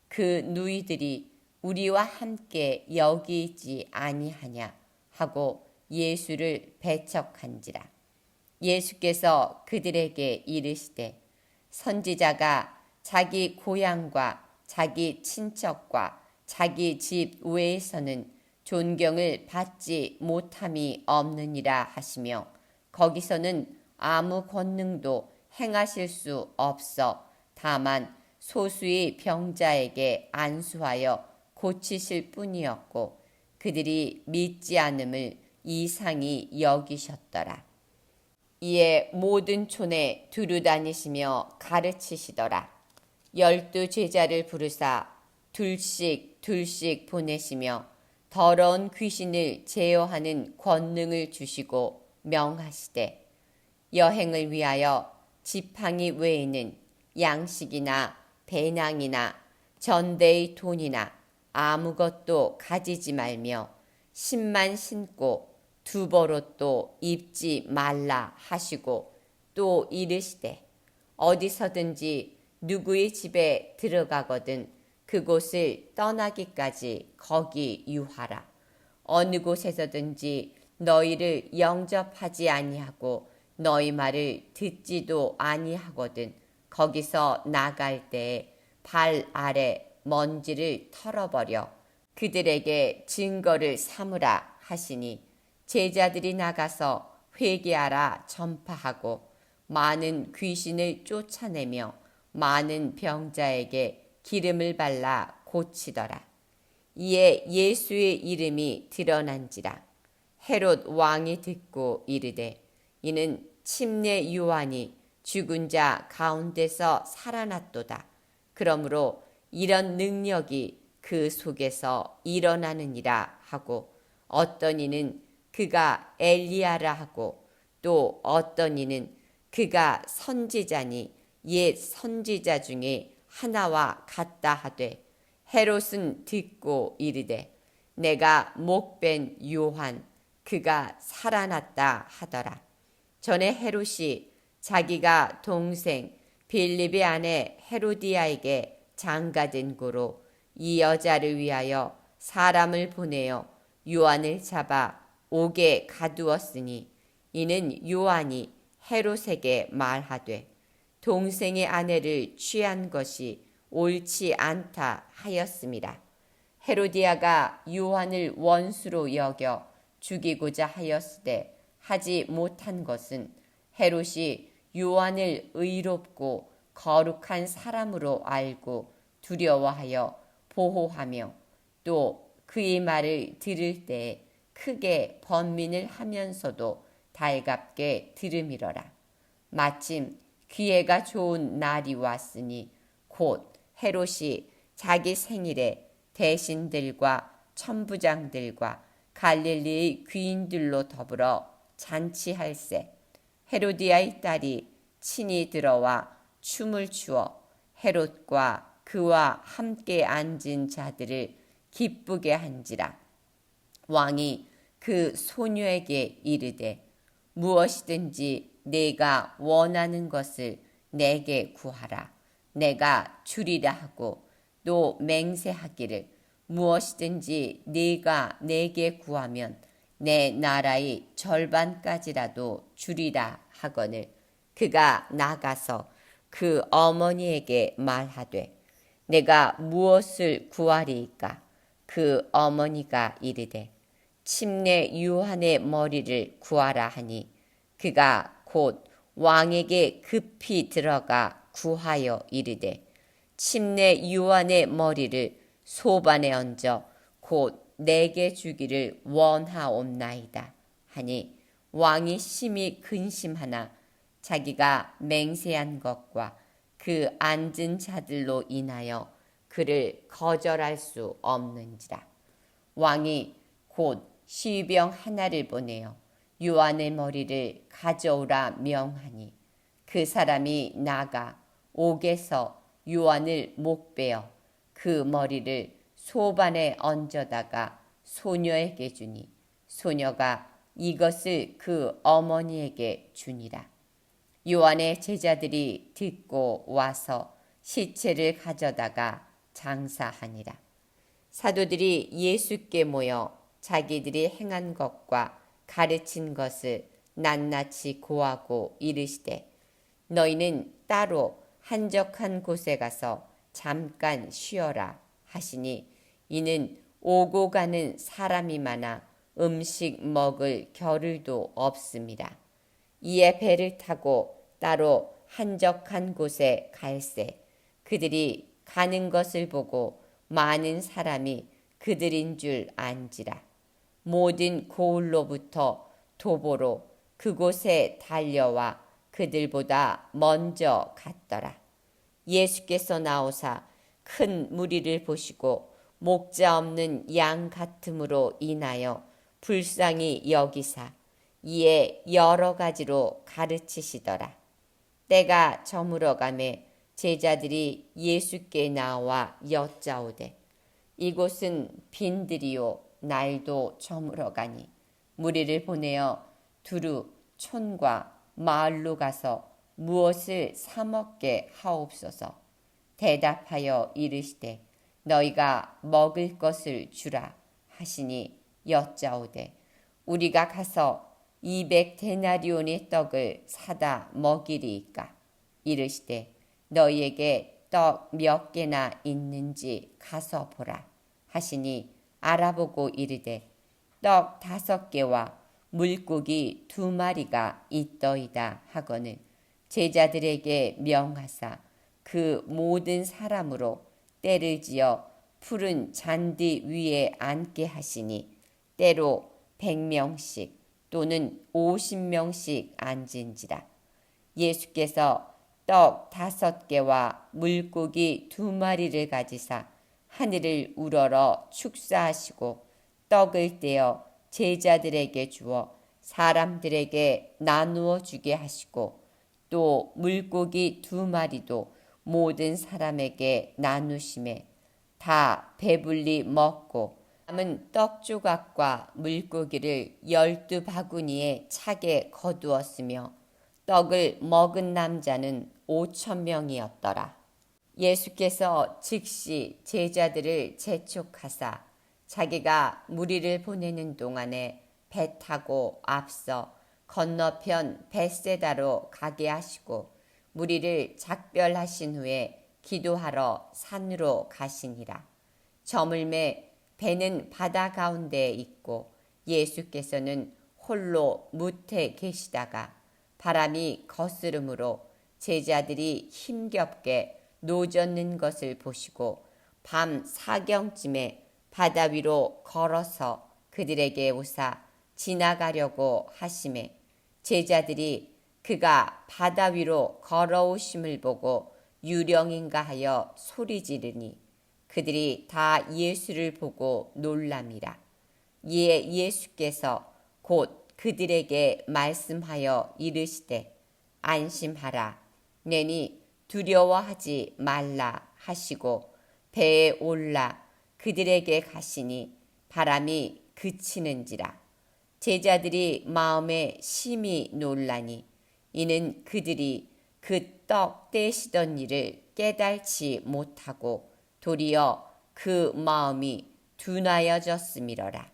그 누이들이 우리와 함께 여기 있지 아니하냐? 하고 예수를 배척한지라. 예수께서 그들에게 이르시되 선지자가 자기 고향과 자기 친척과 자기 집 외에서는 존경을 받지 못함이 없느니라 하시며 거기서는 아무 권능도 행하실 수 없어 다만 소수의 병자에게 안수하여 고치실 뿐이었고 그들이 믿지 않음을 이상히 여기셨더라. 이에 모든 촌에 두루 다니시며 가르치시더라. 12 제자를 부르사 둘씩 둘씩 보내시며 더러운 귀신을 제어하는 권능을 주시고 명하시되 여행을 위하여 지팡이 외에는 양식이나 배낭이나 전대의 돈이나 아무것도 가지지 말며 신만 신고 두벌옷도 입지 말라 하시고 또 이르시되 어디서든지 누구의 집에 들어가거든 그곳을 떠나기까지 거기 유하라. 어느 곳에서든지 너희를 영접하지 아니하고 너희 말을 듣지도 아니하거든 거기서 나갈 때에 발 아래 먼지를 털어버려 그들에게 증거를 삼으라 하시니 제자들이 나가서 회개하라 전파하고 많은 귀신을 쫓아내며 많은 병자에게 기름을 발라 고치더라. 이에 예수의 이름이 드러난지라. 헤롯 왕이 듣고 이르되 이는 침례 요한이 죽은 자 가운데서 살아났도다. 그러므로 이런 능력이 그 속에서 일어나느니라 하고 어떤 이는 그가 엘리야라 하고 또 어떤 이는 그가 선지자니 옛 선지자 중에 하나와 같다 하되 헤롯은 듣고 이르되 내가 목벤 요한 그가 살아났다 하더라. 전에 헤롯이 자기가 동생 빌립의 아내 헤로디아에게 장가든 고로 이 여자를 위하여 사람을 보내어 요한을 잡아 옥에 가두었으니 이는 요한이 헤롯에게 말하되 동생의 아내를 취한 것이 옳지 않다 하였습니다. 헤로디아가 요한을 원수로 여겨 죽이고자 하였으되 하지 못한 것은 헤롯이 요한을 의롭고 거룩한 사람으로 알고 두려워하여 보호하며 또 그의 말을 들을 때에 크게 번민을 하면서도 달갑게 들음이러라. 마침 기회가 좋은 날이 왔으니 곧 헤롯이 자기 생일에 대신들과 천부장들과 갈릴리의 귀인들로 더불어 잔치할세. 헤로디아의 딸이 친히 들어와 춤을 추어 헤롯과 그와 함께 앉은 자들을 기쁘게 한지라. 왕이 그 소녀에게 이르되 무엇이든지 내가 원하는 것을 내게 구하라. 내가 주리라 하고 또 맹세하기를 무엇이든지 네가 내게 구하면 내 나라의 절반까지라도 주리라 하거늘 그가 나가서 그 어머니에게 말하되 내가 무엇을 구하리이까? 그 어머니가 이르되 침례 요한의 머리를 구하라 하니 그가 곧 왕에게 급히 들어가 구하여 이르되 침례 요한의 머리를 소반에 얹어 곧 내게 주기를 원하옵나이다 하니 왕이 심히 근심하나 자기가 맹세한 것과 그 앉은 자들로 인하여 그를 거절할 수 없는지라. 왕이 곧 시병 하나를 보내어 요한의 머리를 가져오라 명하니 그 사람이 나가 옥에서 요한을 목베어 그 머리를 소반에 얹어다가 소녀에게 주니 소녀가 이것을 그 어머니에게 주니라. 요한의 제자들이 듣고 와서 시체를 가져다가 장사하니라. 사도들이 예수께 모여 자기들이 행한 것과 가르친 것을 낱낱이 고하고 이르시되 너희는 따로 한적한 곳에 가서 잠깐 쉬어라 하시니 이는 오고 가는 사람이 많아 음식 먹을 겨를도 없습니다. 이에 배를 타고 따로 한적한 곳에 갈새 그들이 가는 것을 보고 많은 사람이 그들인 줄 안지라. 모든 고을로부터 도보로 그곳에 달려와 그들보다 먼저 갔더라. 예수께서 나오사 큰 무리를 보시고 목자 없는 양 같음으로 인하여 불쌍히 여기사 이에 여러 가지로 가르치시더라. 때가 저물어가매 제자들이 예수께 나와 여짜오되 이곳은 빈들이요 날도 저물어가니 무리를 보내어 두루 촌과 마을로 가서 무엇을 사 먹게 하옵소서. 대답하여 이르시되 너희가 먹을 것을 주라 하시니 여짜오되 우리가 가서 200데나리온의 떡을 사다 먹이리이까. 이르시되 너희에게 떡 몇 개나 있는지 가서 보라 하시니 알아보고 이르되 떡 5개와 물고기 2마리가 있더이다 하거늘 제자들에게 명하사 그 모든 사람으로 때를 지어 푸른 잔디 위에 앉게 하시니 때로 100명씩 또는 50명씩 앉은지라. 예수께서 떡 5개와 물고기 2마리를 가지사 하늘을 우러러 축사하시고 떡을 떼어 제자들에게 주어 사람들에게 나누어 주게 하시고 또 물고기 2마리도 모든 사람에게 나누심에 다 배불리 먹고 남은 떡 조각과 물고기를 12바구니에 차게 거두었으며 떡을 먹은 남자는 5,000명이었더라. 예수께서 즉시 제자들을 재촉하사 자기가 무리를 보내는 동안에 배 타고 앞서 건너편 벳세다로 가게 하시고 무리를 작별하신 후에 기도하러 산으로 가시니라. 저물매 배는 바다 가운데에 있고 예수께서는 홀로 무태 계시다가 바람이 거스름으로 제자들이 힘겹게 노젓는 것을 보시고 밤 4경쯤에 바다 위로 걸어서 그들에게 오사 지나가려고 하심에 제자들이 그가 바다 위로 걸어오심을 보고 유령인가 하여 소리 지르니 그들이 다 예수를 보고 놀랍니다. 이에 예수께서 곧 그들에게 말씀하여 이르시되 안심하라 내니 두려워하지 말라 하시고 배에 올라 그들에게 가시니 바람이 그치는지라. 제자들이 마음에 심히 놀라니 이는 그들이 그 떡 떼시던 일을 깨달지 못하고 도리어 그 마음이 둔하여졌음이러라.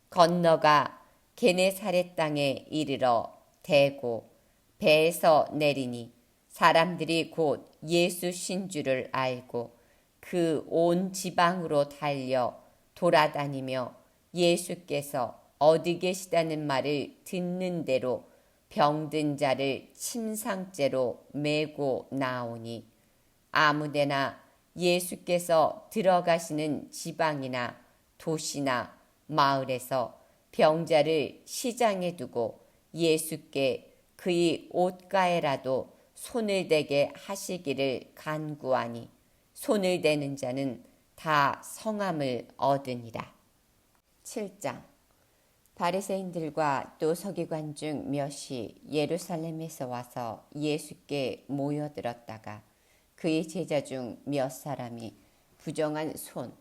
건너가 게네사렛 땅에 이르러 대고 배에서 내리니 사람들이 곧 예수 신 줄을 알고 그 온 지방으로 달려 돌아다니며 예수께서 어디 계시다는 말을 듣는 대로 병든 자를 침상째로 메고 나오니 아무데나 예수께서 들어가시는 지방이나 도시나 마을에서 병자를 시장에 두고 예수께 그의 옷가에라도 손을 대게 하시기를 간구하니 손을 대는 자는 다 성함을 얻으니라. 7장. 바리새인들과 또 서기관 중 몇이 예루살렘에서 와서 예수께 모여들었다가 그의 제자 중 몇 사람이 부정한 손,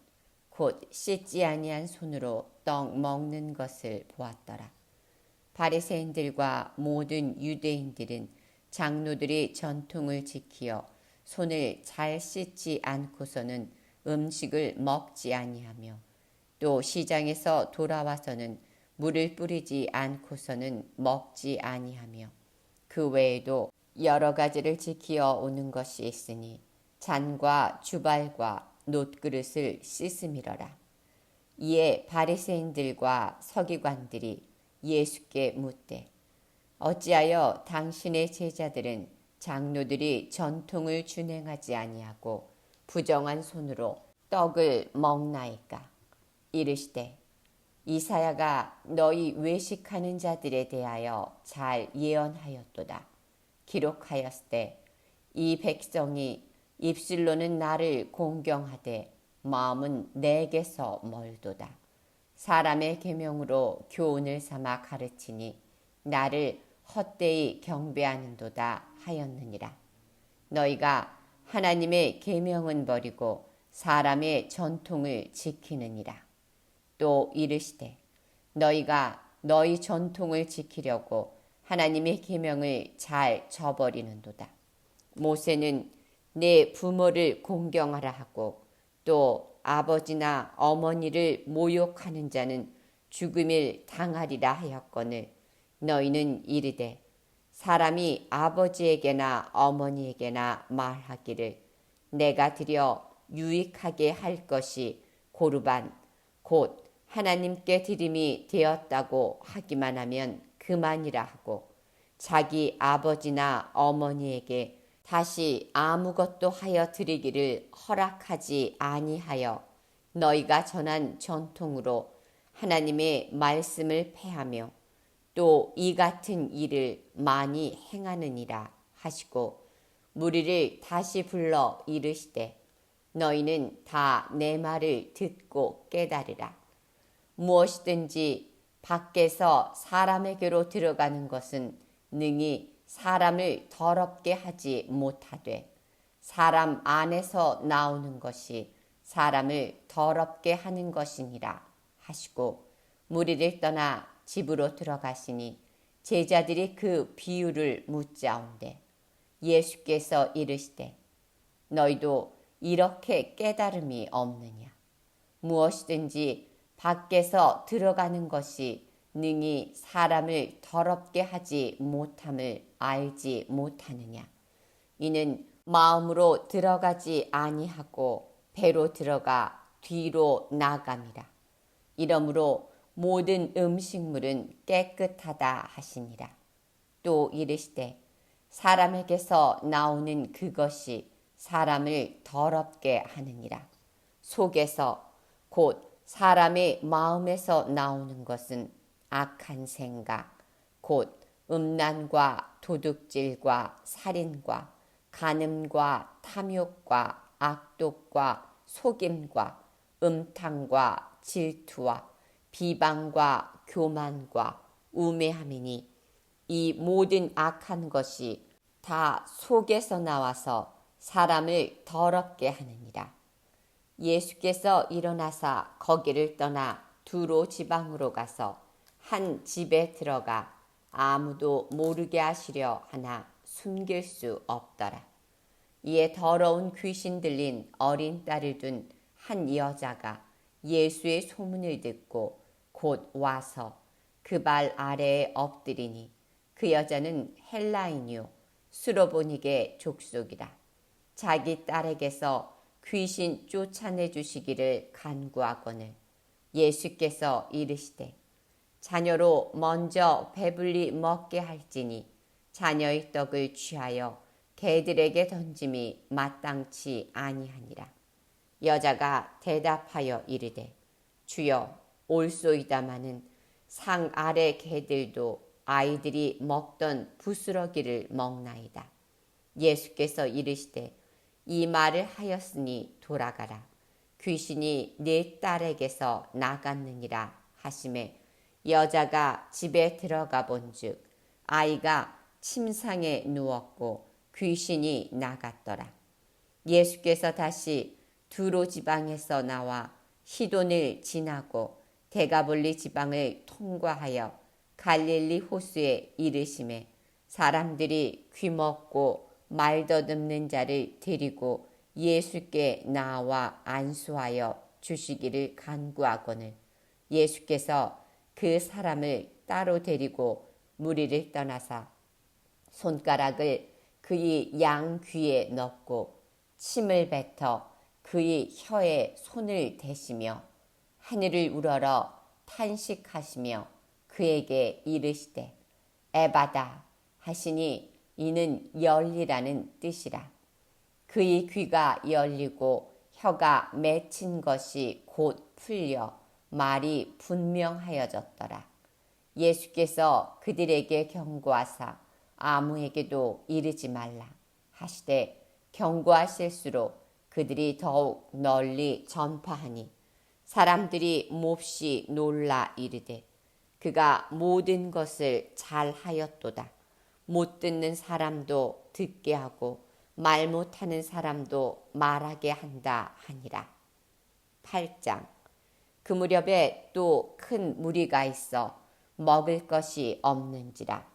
곧 씻지 아니한 손으로 떡 먹는 것을 보았더라. 바리새인들과 모든 유대인들은 장로들이 전통을 지키어 손을 잘 씻지 않고서는 음식을 먹지 아니하며 또 시장에서 돌아와서는 물을 뿌리지 않고서는 먹지 아니하며 그 외에도 여러 가지를 지키어 오는 것이 있으니 잔과 주발과 놋그릇을 씻음이러라. 이에 바리새인들과 서기관들이 예수께 묻되 어찌하여 당신의 제자들은 장로들이 전통을 준행하지 아니하고 부정한 손으로 떡을 먹나이까. 이르시되 이사야가 너희 외식하는 자들에 대하여 잘 예언하였도다. 기록하였으되 이 백성이 입술로는 나를 공경하되 마음은 내게서 멀도다. 사람의 계명으로 교훈을 삼아 가르치니 나를 헛되이 경배하는도다 하였느니라. 너희가 하나님의 계명은 버리고 사람의 전통을 지키느니라. 또 이르시되 너희가 너희 전통을 지키려고 하나님의 계명을 잘 저버리는도다. 모세는 내 부모를 공경하라 하고 또 아버지나 어머니를 모욕하는 자는 죽음을 당하리라 하였거늘 너희는 이르되 사람이 아버지에게나 어머니에게나 말하기를 내가 드려 유익하게 할 것이 고르반 곧 하나님께 드림이 되었다고 하기만 하면 그만이라 하고 자기 아버지나 어머니에게 다시 아무것도 하여 드리기를 허락하지 아니하여 너희가 전한 전통으로 하나님의 말씀을 폐하며 또 이 같은 일을 많이 행하느니라 하시고 무리를 다시 불러 이르시되 너희는 다 내 말을 듣고 깨달으라. 무엇이든지 밖에서 사람에게로 들어가는 것은 능히 사람을 더럽게 하지 못하되 사람 안에서 나오는 것이 사람을 더럽게 하는 것이니라 하시고 무리를 떠나 집으로 들어가시니 제자들이 그 비유를 묻자온대 예수께서 이르시되 너희도 이렇게 깨달음이 없느냐. 무엇이든지 밖에서 들어가는 것이 능히 사람을 더럽게 하지 못함을 알지 못하느냐. 이는 마음으로 들어가지 아니하고 배로 들어가 뒤로 나감이라. 이러므로 모든 음식물은 깨끗하다 하시니라. 또 이르시되 사람에게서 나오는 그것이 사람을 더럽게 하느니라. 속에서 곧 사람의 마음에서 나오는 것은 악한 생각, 곧 음란과 도둑질과 살인과 간음과 탐욕과 악독과 속임과 음탕과 질투와 비방과 교만과 우매함이니 이 모든 악한 것이 다 속에서 나와서 사람을 더럽게 하느니라. 예수께서 일어나사 거기를 떠나 두로 지방으로 가서 한 집에 들어가 아무도 모르게 하시려 하나 숨길 수 없더라. 이에 더러운 귀신 들린 어린 딸을 둔 한 여자가 예수의 소문을 듣고 곧 와서 그 발 아래에 엎드리니 그 여자는 헬라인이요 수로보닉의 족속이라. 자기 딸에게서 귀신 쫓아내 주시기를 간구하거늘 예수께서 이르시되 자녀로 먼저 배불리 먹게 할지니 자녀의 떡을 취하여 개들에게 던짐이 마땅치 아니하니라. 여자가 대답하여 이르되 주여 옳소이다마는 상 아래 개들도 아이들이 먹던 부스러기를 먹나이다. 예수께서 이르시되 이 말을 하였으니 돌아가라. 귀신이 네 딸에게서 나갔느니라 하시매 여자가 집에 들어가 본즉 아이가 침상에 누웠고 귀신이 나갔더라. 예수께서 다시 두로 지방에서 나와 시돈을 지나고 데가볼리 지방을 통과하여 갈릴리 호수에 이르시매 사람들이 귀먹고 말 더듬는 자를 데리고 예수께 나와 안수하여 주시기를 간구하거늘 예수께서 그 사람을 따로 데리고 무리를 떠나사 손가락을 그의 양 귀에 넣고 침을 뱉어 그의 혀에 손을 대시며 하늘을 우러러 탄식하시며 그에게 이르시되 에바다 하시니 이는 열리라는 뜻이라. 그의 귀가 열리고 혀가 맺힌 것이 곧 풀려 말이 분명하여졌더라. 예수께서 그들에게 경고하사 아무에게도 이르지 말라 하시되 경고하실수록 그들이 더욱 널리 전파하니 사람들이 몹시 놀라 이르되 그가 모든 것을 잘 하였도다. 못 듣는 사람도 듣게 하고 말 못하는 사람도 말하게 한다 하니라. 8장. 그 무렵에 또 큰 무리가 있어 먹을 것이 없는지라.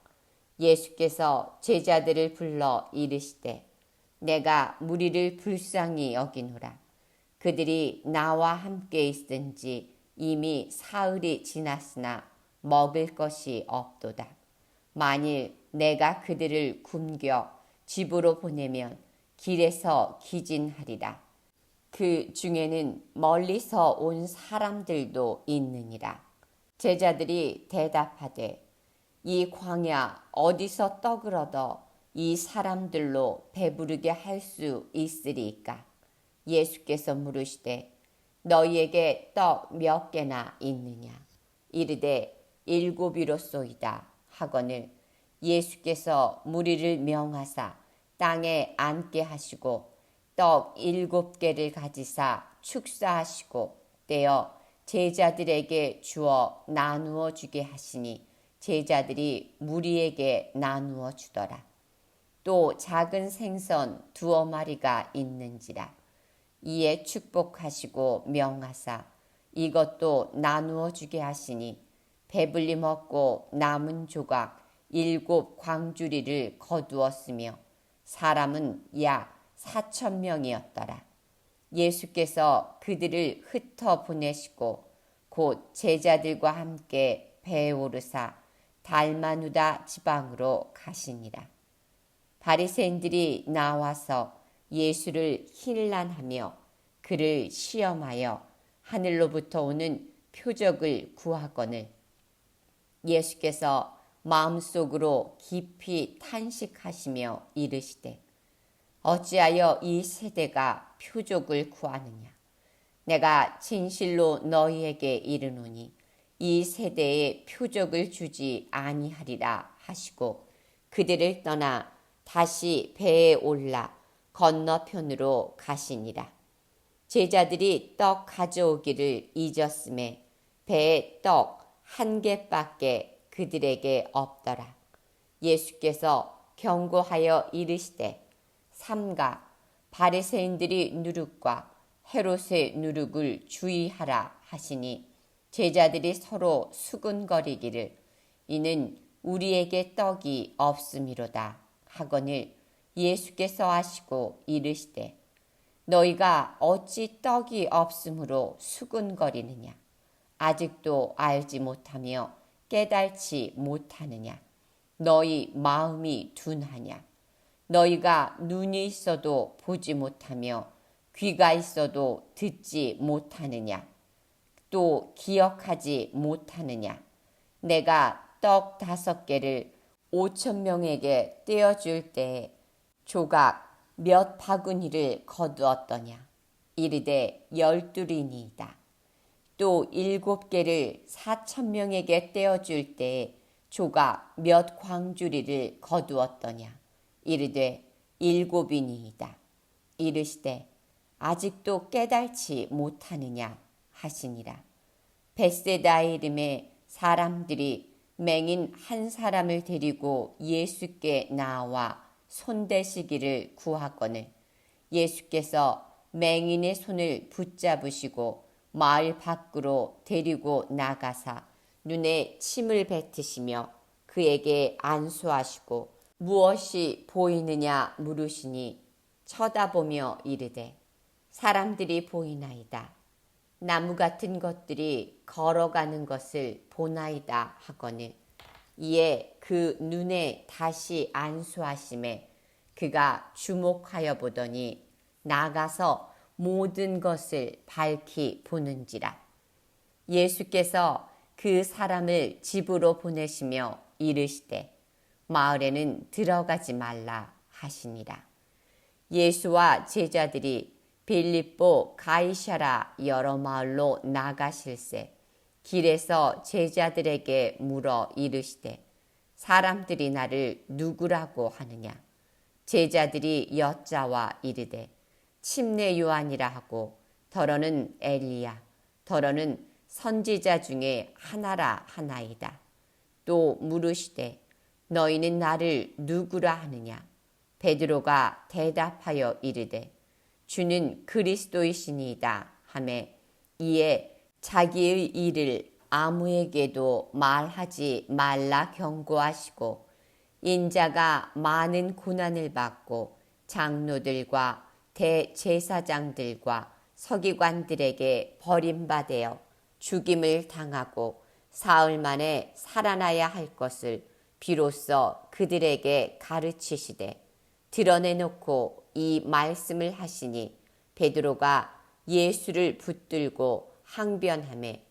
예수께서 제자들을 불러 이르시되 내가 무리를 불쌍히 여기노라. 그들이 나와 함께 있은지 이미 사흘이 지났으나 먹을 것이 없도다. 만일 내가 그들을 굶겨 집으로 보내면 길에서 기진하리라. 그 중에는 멀리서 온 사람들도 있느니라. 제자들이 대답하되 이 광야 어디서 떡을 얻어 이 사람들로 배부르게 할 수 있으리이까? 예수께서 물으시되 너희에게 떡 몇 개나 있느냐? 이르되 7이로소이다 하거늘 예수께서 무리를 명하사 땅에 앉게 하시고 떡 7개를 가지사 축사하시고 떼어 제자들에게 주어 나누어 주게 하시니 제자들이 무리에게 나누어 주더라. 또 작은 생선 2마리가 있는지라. 이에 축복하시고 명하사 이것도 나누어 주게 하시니 배불리 먹고 남은 조각 7광주리를 거두었으며 사람은 약 4,000명이었더라. 예수께서 그들을 흩어 보내시고 곧 제자들과 함께 배에 오르사 달마누다 지방으로 가시니라. 바리새인들이 나와서 예수를 힐난하며 그를 시험하여 하늘로부터 오는 표적을 구하거늘 예수께서 마음속으로 깊이 탄식하시며 이르시되 어찌하여 이 세대가 표적을 구하느냐? 내가 진실로 너희에게 이르노니 이 세대에 표적을 주지 아니하리라 하시고 그들을 떠나 다시 배에 올라 건너편으로 가시니라. 제자들이 떡 가져오기를 잊었음에 배에 떡 1개밖에 그들에게 없더라. 예수께서 경고하여 이르시되 삼가 바리새인들이 누룩과 헤롯의 누룩을 주의하라 하시니 제자들이 서로 수군거리기를 이는 우리에게 떡이 없음이로다 하거늘 예수께서 하시고 이르시되 너희가 어찌 떡이 없으므로 수군거리느냐? 아직도 알지 못하며 깨달지 못하느냐? 너희 마음이 둔하냐? 너희가 눈이 있어도 보지 못하며 귀가 있어도 듣지 못하느냐? 또 기억하지 못하느냐? 내가 떡 5개를 5,000명에게 떼어줄 때에 조각 몇 바구니를 거두었더냐? 이르되 12이니이다. 또 7개를 4,000명에게 떼어줄 때에 조각 몇 광주리를 거두었더냐? 이르되 7이니이다. 이르시되 아직도 깨달지 못하느냐 하시니라. 벳세다의 이름에 사람들이 맹인 한 사람을 데리고 예수께 나와 손대시기를 구하거늘 예수께서 맹인의 손을 붙잡으시고 마을 밖으로 데리고 나가사 눈에 침을 뱉으시며 그에게 안수하시고 무엇이 보이느냐 물으시니 쳐다보며 이르되 사람들이 보이나이다. 나무 같은 것들이 걸어가는 것을 보나이다 하거늘 이에 그 눈에 다시 안수하심에 그가 주목하여 보더니 나가서 모든 것을 밝히 보는지라. 예수께서 그 사람을 집으로 보내시며 이르시되 마을에는 들어가지 말라 하시니라. 예수와 제자들이 빌립보 가이사랴 여러 마을로 나가실세 길에서 제자들에게 물어 이르시되 사람들이 나를 누구라고 하느냐. 제자들이 여짜와 이르되 침례 요한이라 하고 더러는 엘리야 더러는 선지자 중에 하나라 하나이다. 또 물으시되 너희는 나를 누구라 하느냐. 베드로가 대답하여 이르되 주는 그리스도이시니이다 하매 이에 자기의 일을 아무에게도 말하지 말라 경고하시고 인자가 많은 고난을 받고 장로들과 대제사장들과 서기관들에게 버림받아 죽임을 당하고 사흘 만에 살아나야 할 것을 비로소 그들에게 가르치시되 드러내놓고 이 말씀을 하시니 베드로가 예수를 붙들고 항변하매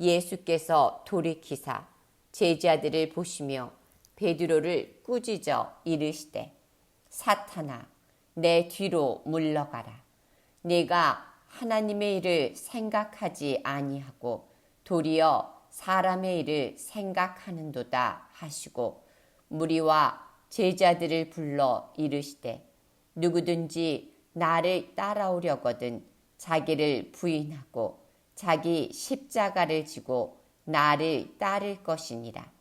예수께서 돌이키사 제자들을 보시며 베드로를 꾸짖어 이르시되 사탄아 내 뒤로 물러가라. 네가 하나님의 일을 생각하지 아니하고 도리어 사람의 일을 생각하는도다 하시고 무리와 제자들을 불러 이르시되 누구든지 나를 따라오려거든 자기를 부인하고 자기 십자가를 지고 나를 따를 것이니라.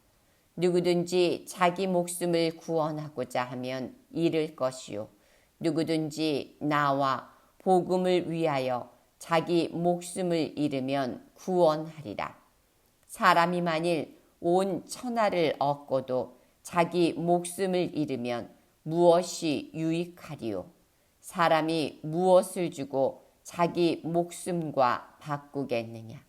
누구든지 자기 목숨을 구원하고자 하면 잃을 것이요 누구든지 나와 복음을 위하여 자기 목숨을 잃으면 구원하리라. 사람이 만일 온 천하를 얻고도 자기 목숨을 잃으면 무엇이 유익하리요. 사람이 무엇을 주고 자기 목숨과 바꾸겠느냐.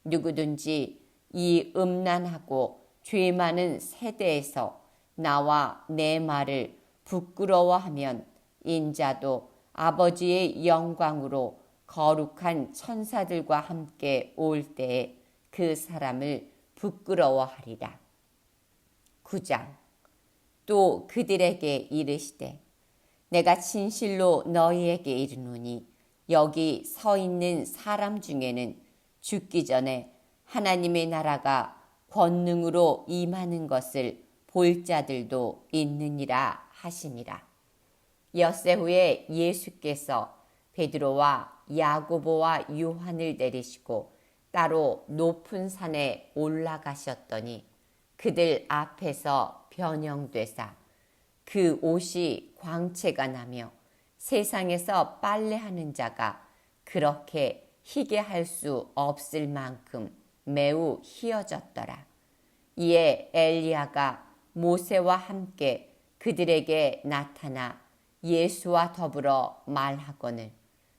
누구든지 이 음란하고 죄 많은 세대에서 나와 내 말을 부끄러워하면 인자도 아버지의 영광으로 거룩한 천사들과 함께 올 때에 그 사람을 부끄러워하리라. 9장. 또 그들에게 이르시되 내가 진실로 너희에게 이르노니 여기 서 있는 사람 중에는 죽기 전에 하나님의 나라가 권능으로 임하는 것을 볼 자들도 있느니라 하시니라. 엿새 후에 예수께서 베드로와 야고보와 요한을 내리시고 따로 높은 산에 올라가셨더니 그들 앞에서 변형되사 그 옷이 광채가 나며 세상에서 빨래하는 자가 그렇게 희게 할 수 없을 만큼 매우 희어졌더라. 이에 엘리야가 모세와 함께 그들에게 나타나 예수와 더불어 말하거늘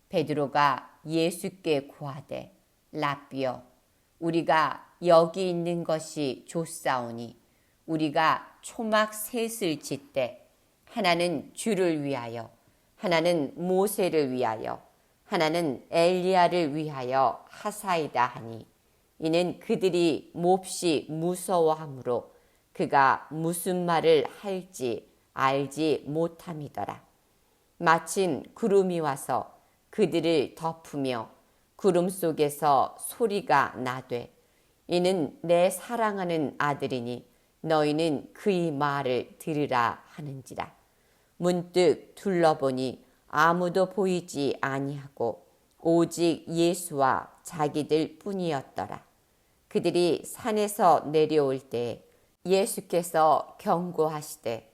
베드로가 예수께 고하되 라삐여 우리가 여기 있는 것이 좋사오니 우리가 초막 셋을 짓되 하나는 주를 위하여 하나는 모세를 위하여 하나는 엘리야를 위하여 하사이다 하니 이는 그들이 몹시 무서워하므로 그가 무슨 말을 할지 알지 못함이더라. 마침 구름이 와서 그들을 덮으며 구름 속에서 소리가 나되 이는 내 사랑하는 아들이니 너희는 그의 말을 들으라 하는지라. 문득 둘러보니 아무도 보이지 아니하고 오직 예수와 자기들 뿐이었더라. 그들이 산에서 내려올 때 예수께서 경고하시되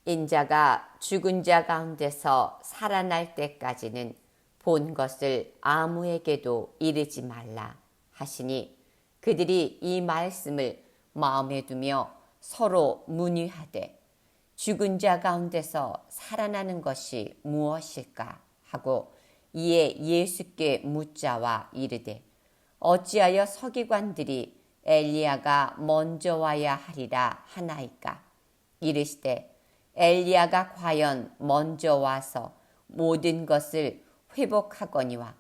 인자가 죽은 자 가운데서 살아날 때까지는 본 것을 아무에게도 이르지 말라 하시니 그들이 이 말씀을 마음에 두며 서로 문의하되 죽은 자 가운데서 살아나는 것이 무엇일까 하고 이에 예수께 묻자와 이르되 어찌하여 서기관들이 엘리야가 먼저 와야 하리라 하나이까. 이르시되 엘리야가 과연 먼저 와서 모든 것을 회복하거니와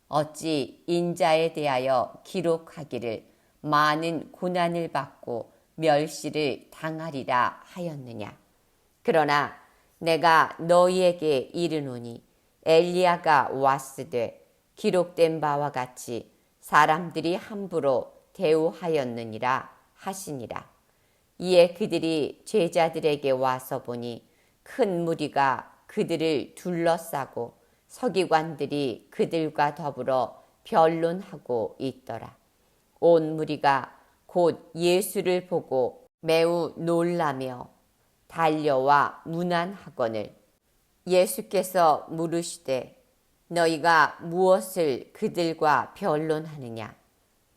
어찌 인자에 대하여 기록하기를 많은 고난을 받고 멸시를 당하리라 하였느냐. 그러나 내가 너희에게 이르노니 엘리야가 왔으되 기록된 바와 같이 사람들이 함부로 대우하였느니라 하시니라. 이에 그들이 제자들에게 와서 보니 큰 무리가 그들을 둘러싸고 서기관들이 그들과 더불어 변론하고 있더라. 온 무리가 곧 예수를 보고 매우 놀라며 달려와 문안하거늘 예수께서 물으시되 너희가 무엇을 그들과 변론하느냐?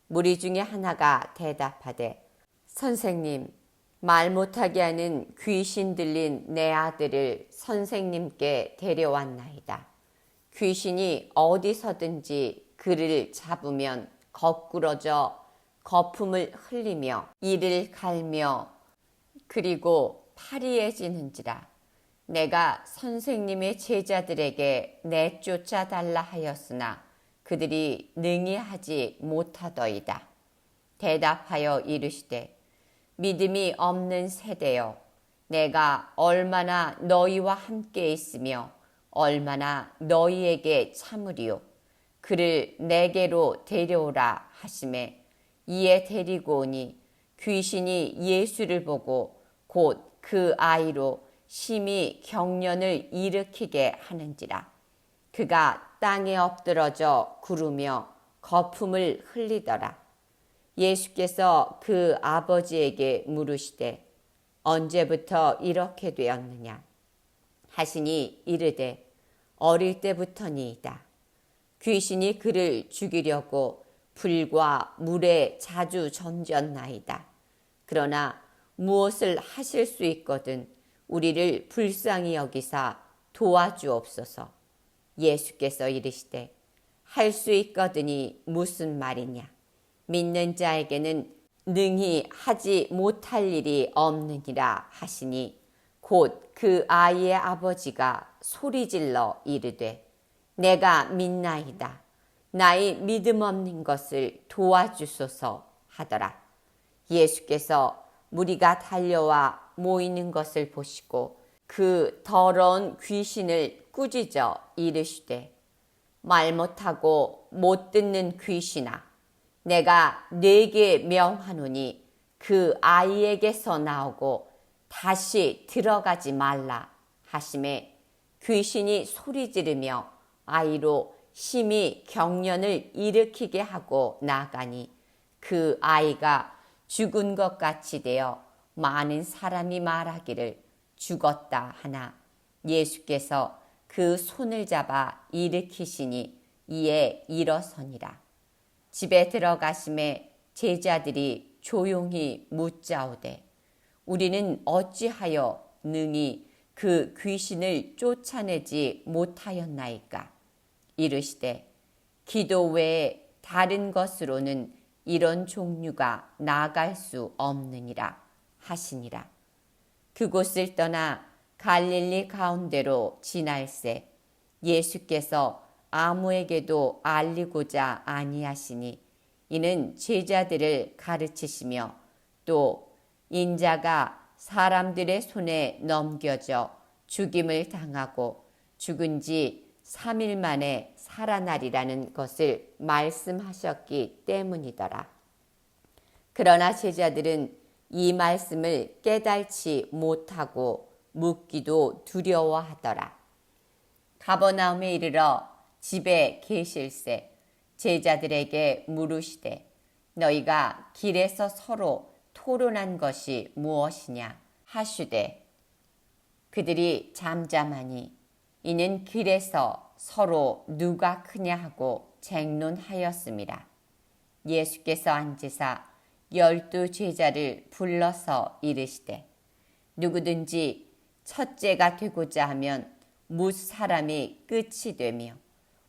무리 중에 하나가 대답하되 선생님, 말 못하게 하는 귀신 들린 내 아들을 선생님께 데려왔나이다. 귀신이 어디서든지 그를 잡으면 거꾸러져 거품을 흘리며 이를 갈며 그리고 파리해지는지라. 내가 선생님의 제자들에게 내쫓아 달라 하였으나 그들이 능히 하지 못하더이다. 대답하여 이르시되 믿음이 없는 세대여, 내가 얼마나 너희와 함께 있으며 얼마나 너희에게 참으리요. 그를 내게로 데려오라 하시매 이에 데리고 오니 귀신이 예수를 보고 곧 그 아이로 심히 경련을 일으키게 하는지라. 그가 땅에 엎드러져 구르며 거품을 흘리더라. 예수께서 그 아버지에게 물으시되 언제부터 이렇게 되었느냐 하시니 이르되 어릴 때부터니이다. 귀신이 그를 죽이려고 불과 물에 자주 던졌나이다. 그러나 무엇을 하실 수 있거든 우리를 불쌍히 여기사 도와주옵소서. 예수께서 이르시되 할 수 있거든이 무슨 말이냐. 믿는 자에게는 능히 하지 못할 일이 없느니라 하시니 곧 그 아이의 아버지가 소리질러 이르되 내가 믿나이다. 나의 믿음 없는 것을 도와주소서 하더라. 예수께서 무리가 달려와 모이는 것을 보시고 그 더러운 귀신을 꾸짖어 이르시되 말 못하고 못 듣는 귀신아, 내가 네게 명하노니 그 아이에게서 나오고 다시 들어가지 말라 하시매 귀신이 소리 지르며 아이로 심히 경련을 일으키게 하고 나가니 그 아이가 죽은 것 같이 되어 많은 사람이 말하기를 죽었다 하나 예수께서 그 손을 잡아 일으키시니 이에 일어서니라. 집에 들어가심에 제자들이 조용히 묻자오되 우리는 어찌하여 능히 그 귀신을 쫓아내지 못하였나이까? 이르시되 기도 외에 다른 것으로는 이런 종류가 나아갈 수 없느니라 하시니라. 그곳을 떠나 갈릴리 가운데로 지날새 예수께서 아무에게도 알리고자 아니하시니 이는 제자들을 가르치시며 또 인자가 사람들의 손에 넘겨져 죽임을 당하고 죽은 지 3일 만에 살아나리라는 것을 말씀하셨기 때문이더라. 그러나 제자들은 이 말씀을 깨달지 못하고 묻기도 두려워하더라. 가버나움에 이르러 집에 계실새 제자들에게 물으시되 너희가 길에서 서로 토론한 것이 무엇이냐 하시되 그들이 잠잠하니 이는 길에서 서로 누가 크냐 하고 쟁론하였습니다. 예수께서 앉으사 12 제자를 불러서 이르시되 누구든지 첫째가 되고자 하면 뭇 사람이 끝이 되며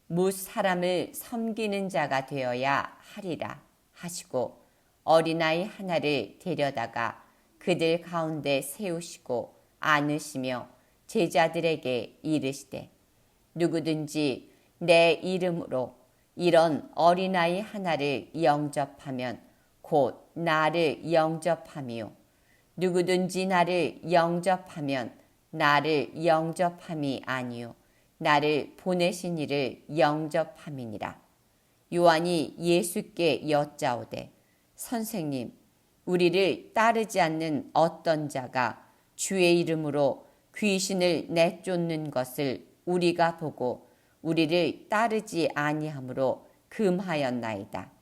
뭇 사람을 섬기는 자가 되어야 하리라 하시고 어린아이 하나를 데려다가 그들 가운데 세우시고 안으시며 제자들에게 이르시되 누구든지 내 이름으로 이런 어린아이 하나를 영접하면 곧 나를 영접하며 누구든지 나를 영접하면 나를 영접함이 아니요 나를 보내신 이를 영접함이니라. 요한이 예수께 여짜오되 선생님, 우리를 따르지 않는 어떤 자가 주의 이름으로 귀신을 내쫓는 것을 우리가 보고 우리를 따르지 아니하므로 금하였나이다.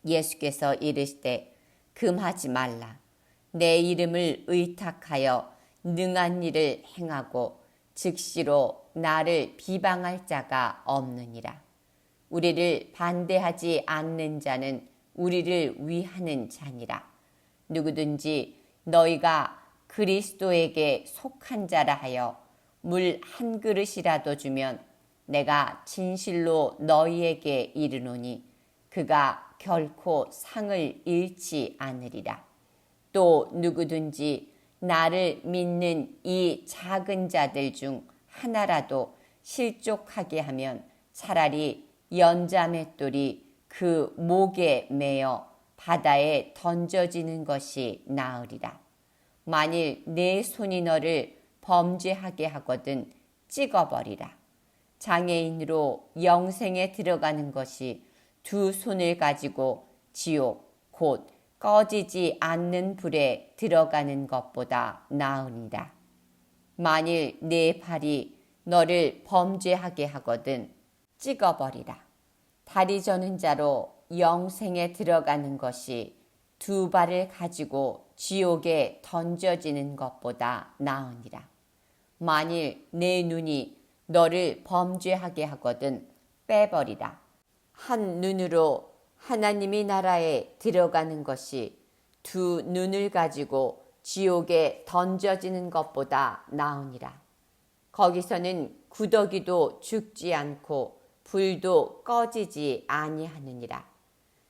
예수께서 이르시되 금하지 말라. 내 이름을 의탁하여 능한 일을 행하고 즉시로 나를 비방할 자가 없느니라. 우리를 반대하지 않는 자는 우리를 위하는 자니라. 누구든지 너희가 그리스도에게 속한 자라 하여 물 한 그릇이라도 주면 내가 진실로 너희에게 이르노니 그가 결코 상을 잃지 않으리라. 또 누구든지 나를 믿는 이 작은 자들 중 하나라도 실족하게 하면 차라리 연자맷돌이 그 목에 매어 바다에 던져지는 것이 나으리라. 만일 내 손이 너를 범죄하게 하거든 찍어버리라. 장애인으로 영생에 들어가는 것이 두 손을 가지고 지옥 곧 꺼지지 않는 불에 들어가는 것보다 나으니라. 만일 내 발이 너를 범죄하게 하거든 찍어버리라. 다리 저는 자로 영생에 들어가는 것이 두 발을 가지고 지옥에 던져지는 것보다 나으니라. 만일 내 눈이 너를 범죄하게 하거든 빼버리라. 한 눈으로 하나님의 나라에 들어가는 것이 두 눈을 가지고 지옥에 던져지는 것보다 나으니라. 거기서는 구더기도 죽지 않고 불도 꺼지지 아니하느니라.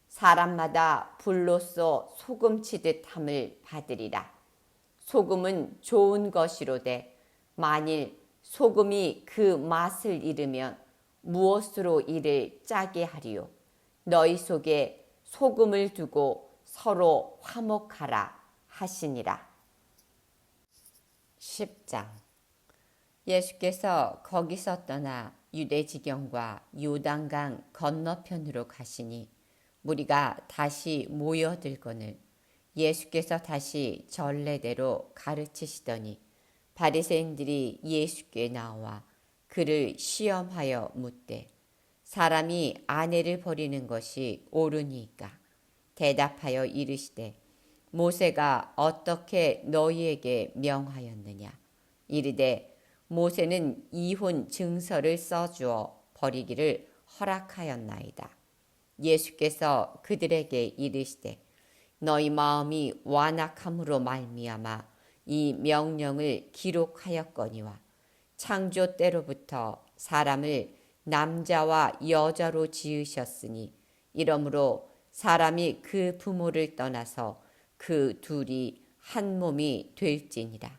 사람마다 불로써 소금치듯 함을 받으리라. 소금은 좋은 것이로되 만일 소금이 그 맛을 잃으면 무엇으로 이를 짜게 하리요. 너희 속에 소금을 두고 서로 화목하라 하시니라. 10장. 예수께서 거기서 떠나 유대 지경과 요단강 건너편으로 가시니 무리가 다시 모여들거늘 예수께서 다시 전례대로 가르치시더니 바리새인들이 예수께 나와 그를 시험하여 묻되 사람이 아내를 버리는 것이 옳으니까 대답하여 이르시되 모세가 어떻게 너희에게 명하였느냐. 이르되 모세는 이혼 증서를 써주어 버리기를 허락하였나이다. 예수께서 그들에게 이르시되 너희 마음이 완악함으로 말미암아 이 명령을 기록하였거니와 창조 때로부터 사람을 남자와 여자로 지으셨으니 이러므로 사람이 그 부모를 떠나서 그 둘이 한 몸이 될지니라.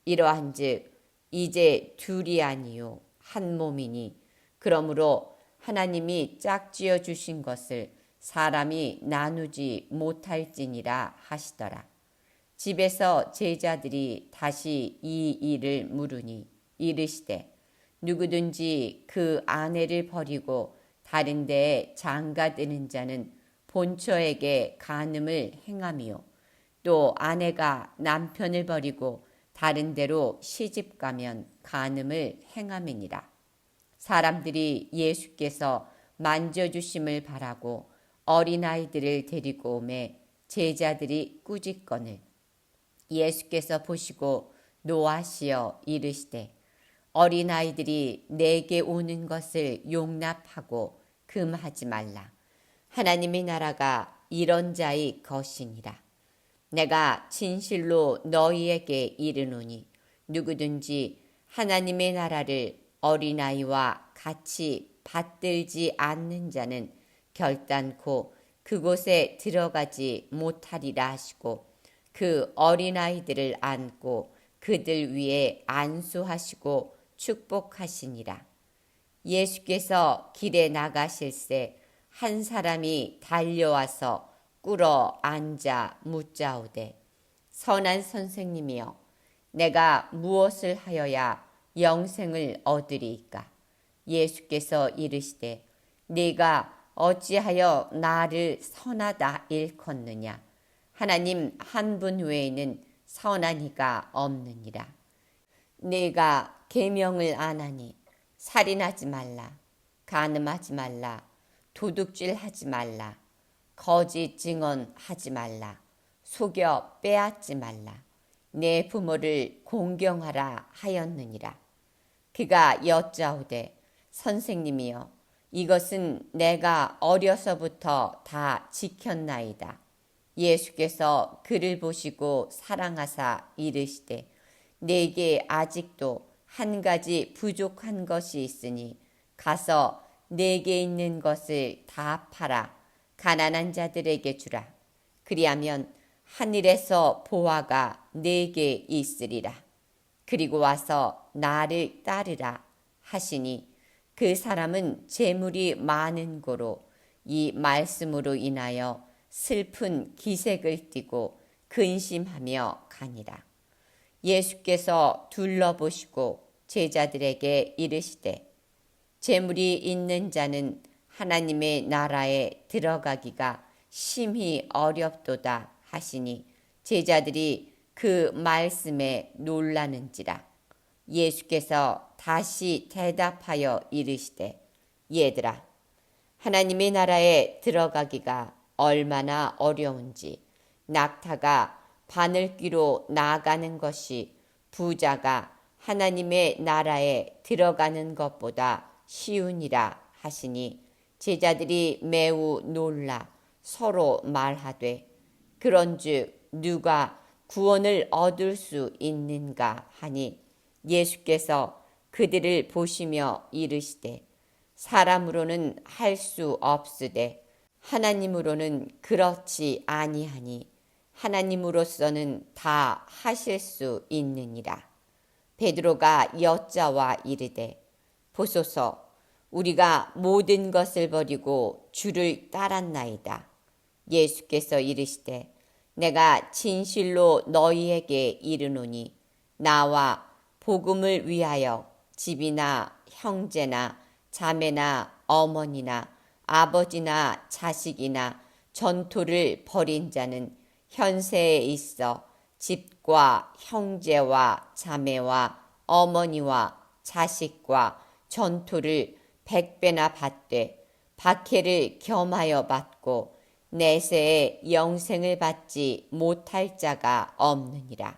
이러한즉 이제 둘이 아니요 한 몸이니 그러므로 하나님이 짝지어 주신 것을 사람이 나누지 못할지니라 하시더라. 집에서 제자들이 다시 이 일을 물으니 이르시되 누구든지 그 아내를 버리고 다른 데에 장가드는 자는 본처에게 간음을 행하며 또 아내가 남편을 버리고 다른 데로 시집가면 간음을 행함이니라. 사람들이 예수께서 만져주심을 바라고 어린아이들을 데리고 오매 제자들이 꾸짖거늘 예수께서 보시고 노하시어 이르시되 어린아이들이 내게 오는 것을 용납하고 금하지 말라. 하나님의 나라가 이런 자의 것이니라. 내가 진실로 너희에게 이르노니 누구든지 하나님의 나라를 어린아이와 같이 받들지 않는 자는 결단코 그곳에 들어가지 못하리라 하시고 그 어린아이들을 안고 그들 위에 안수하시고 축복하시니라. 예수께서 길에 나가실새 한 사람이 달려와서 꿇어 앉아 묻자오되 선한 선생님이여 내가 무엇을 하여야 영생을 얻으리이까. 예수께서 이르시되 네가 어찌하여 나를 선하다 일컫느냐. 하나님 한 분 외에는 선한 이가 없느니라. 네가 계명을 안 하니 살인하지 말라, 간음하지 말라, 도둑질하지 말라, 거짓 증언하지 말라, 속여 빼앗지 말라, 내 부모를 공경하라 하였느니라. 그가 여짜오되 선생님이여 이것은 내가 어려서부터 다 지켰나이다. 예수께서 그를 보시고 사랑하사 이르시되 내게 아직도 한 가지 부족한 것이 있으니 가서 내게 있는 것을 다 팔아 가난한 자들에게 주라. 그리하면 하늘에서 보화가 내게 있으리라. 그리고 와서 나를 따르라 하시니 그 사람은 재물이 많은 고로 이 말씀으로 인하여 슬픈 기색을 띠고 근심하며 가니라. 예수께서 둘러보시고 제자들에게 이르시되 재물이 있는 자는 하나님의 나라에 들어가기가 심히 어렵도다 하시니 제자들이 그 말씀에 놀라는지라. 예수께서 다시 대답하여 이르시되 얘들아 하나님의 나라에 들어가기가 얼마나 어려운지 낙타가 바늘귀로 나가는 것이 부자가 하나님의 나라에 들어가는 것보다 쉬우니라 하시니 제자들이 매우 놀라 서로 말하되 그런즉 누가 구원을 얻을 수 있는가 하니 예수께서 그들을 보시며 이르시되 사람으로는 할 수 없으되 하나님으로는 그렇지 아니하니 하나님으로서는 다 하실 수 있느니라. 베드로가 여짜와 이르되 보소서 우리가 모든 것을 버리고 주를 따랐나이다. 예수께서 이르시되 내가 진실로 너희에게 이르노니 나와 복음을 위하여 집이나 형제나 자매나 어머니나 아버지나 자식이나 전토를 벌인 자는 현세에 있어 집과 형제와 자매와 어머니와 자식과 전토를 100배나 받되 박해를 겸하여 받고 내세에 영생을 받지 못할 자가 없느니라.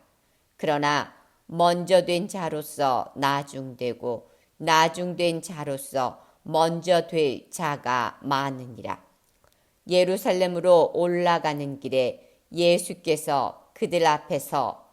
그러나 먼저 된 자로서 나중되고 나중된 자로서 먼저 될 자가 많으니라. 예루살렘으로 올라가는 길에 예수께서 그들 앞에서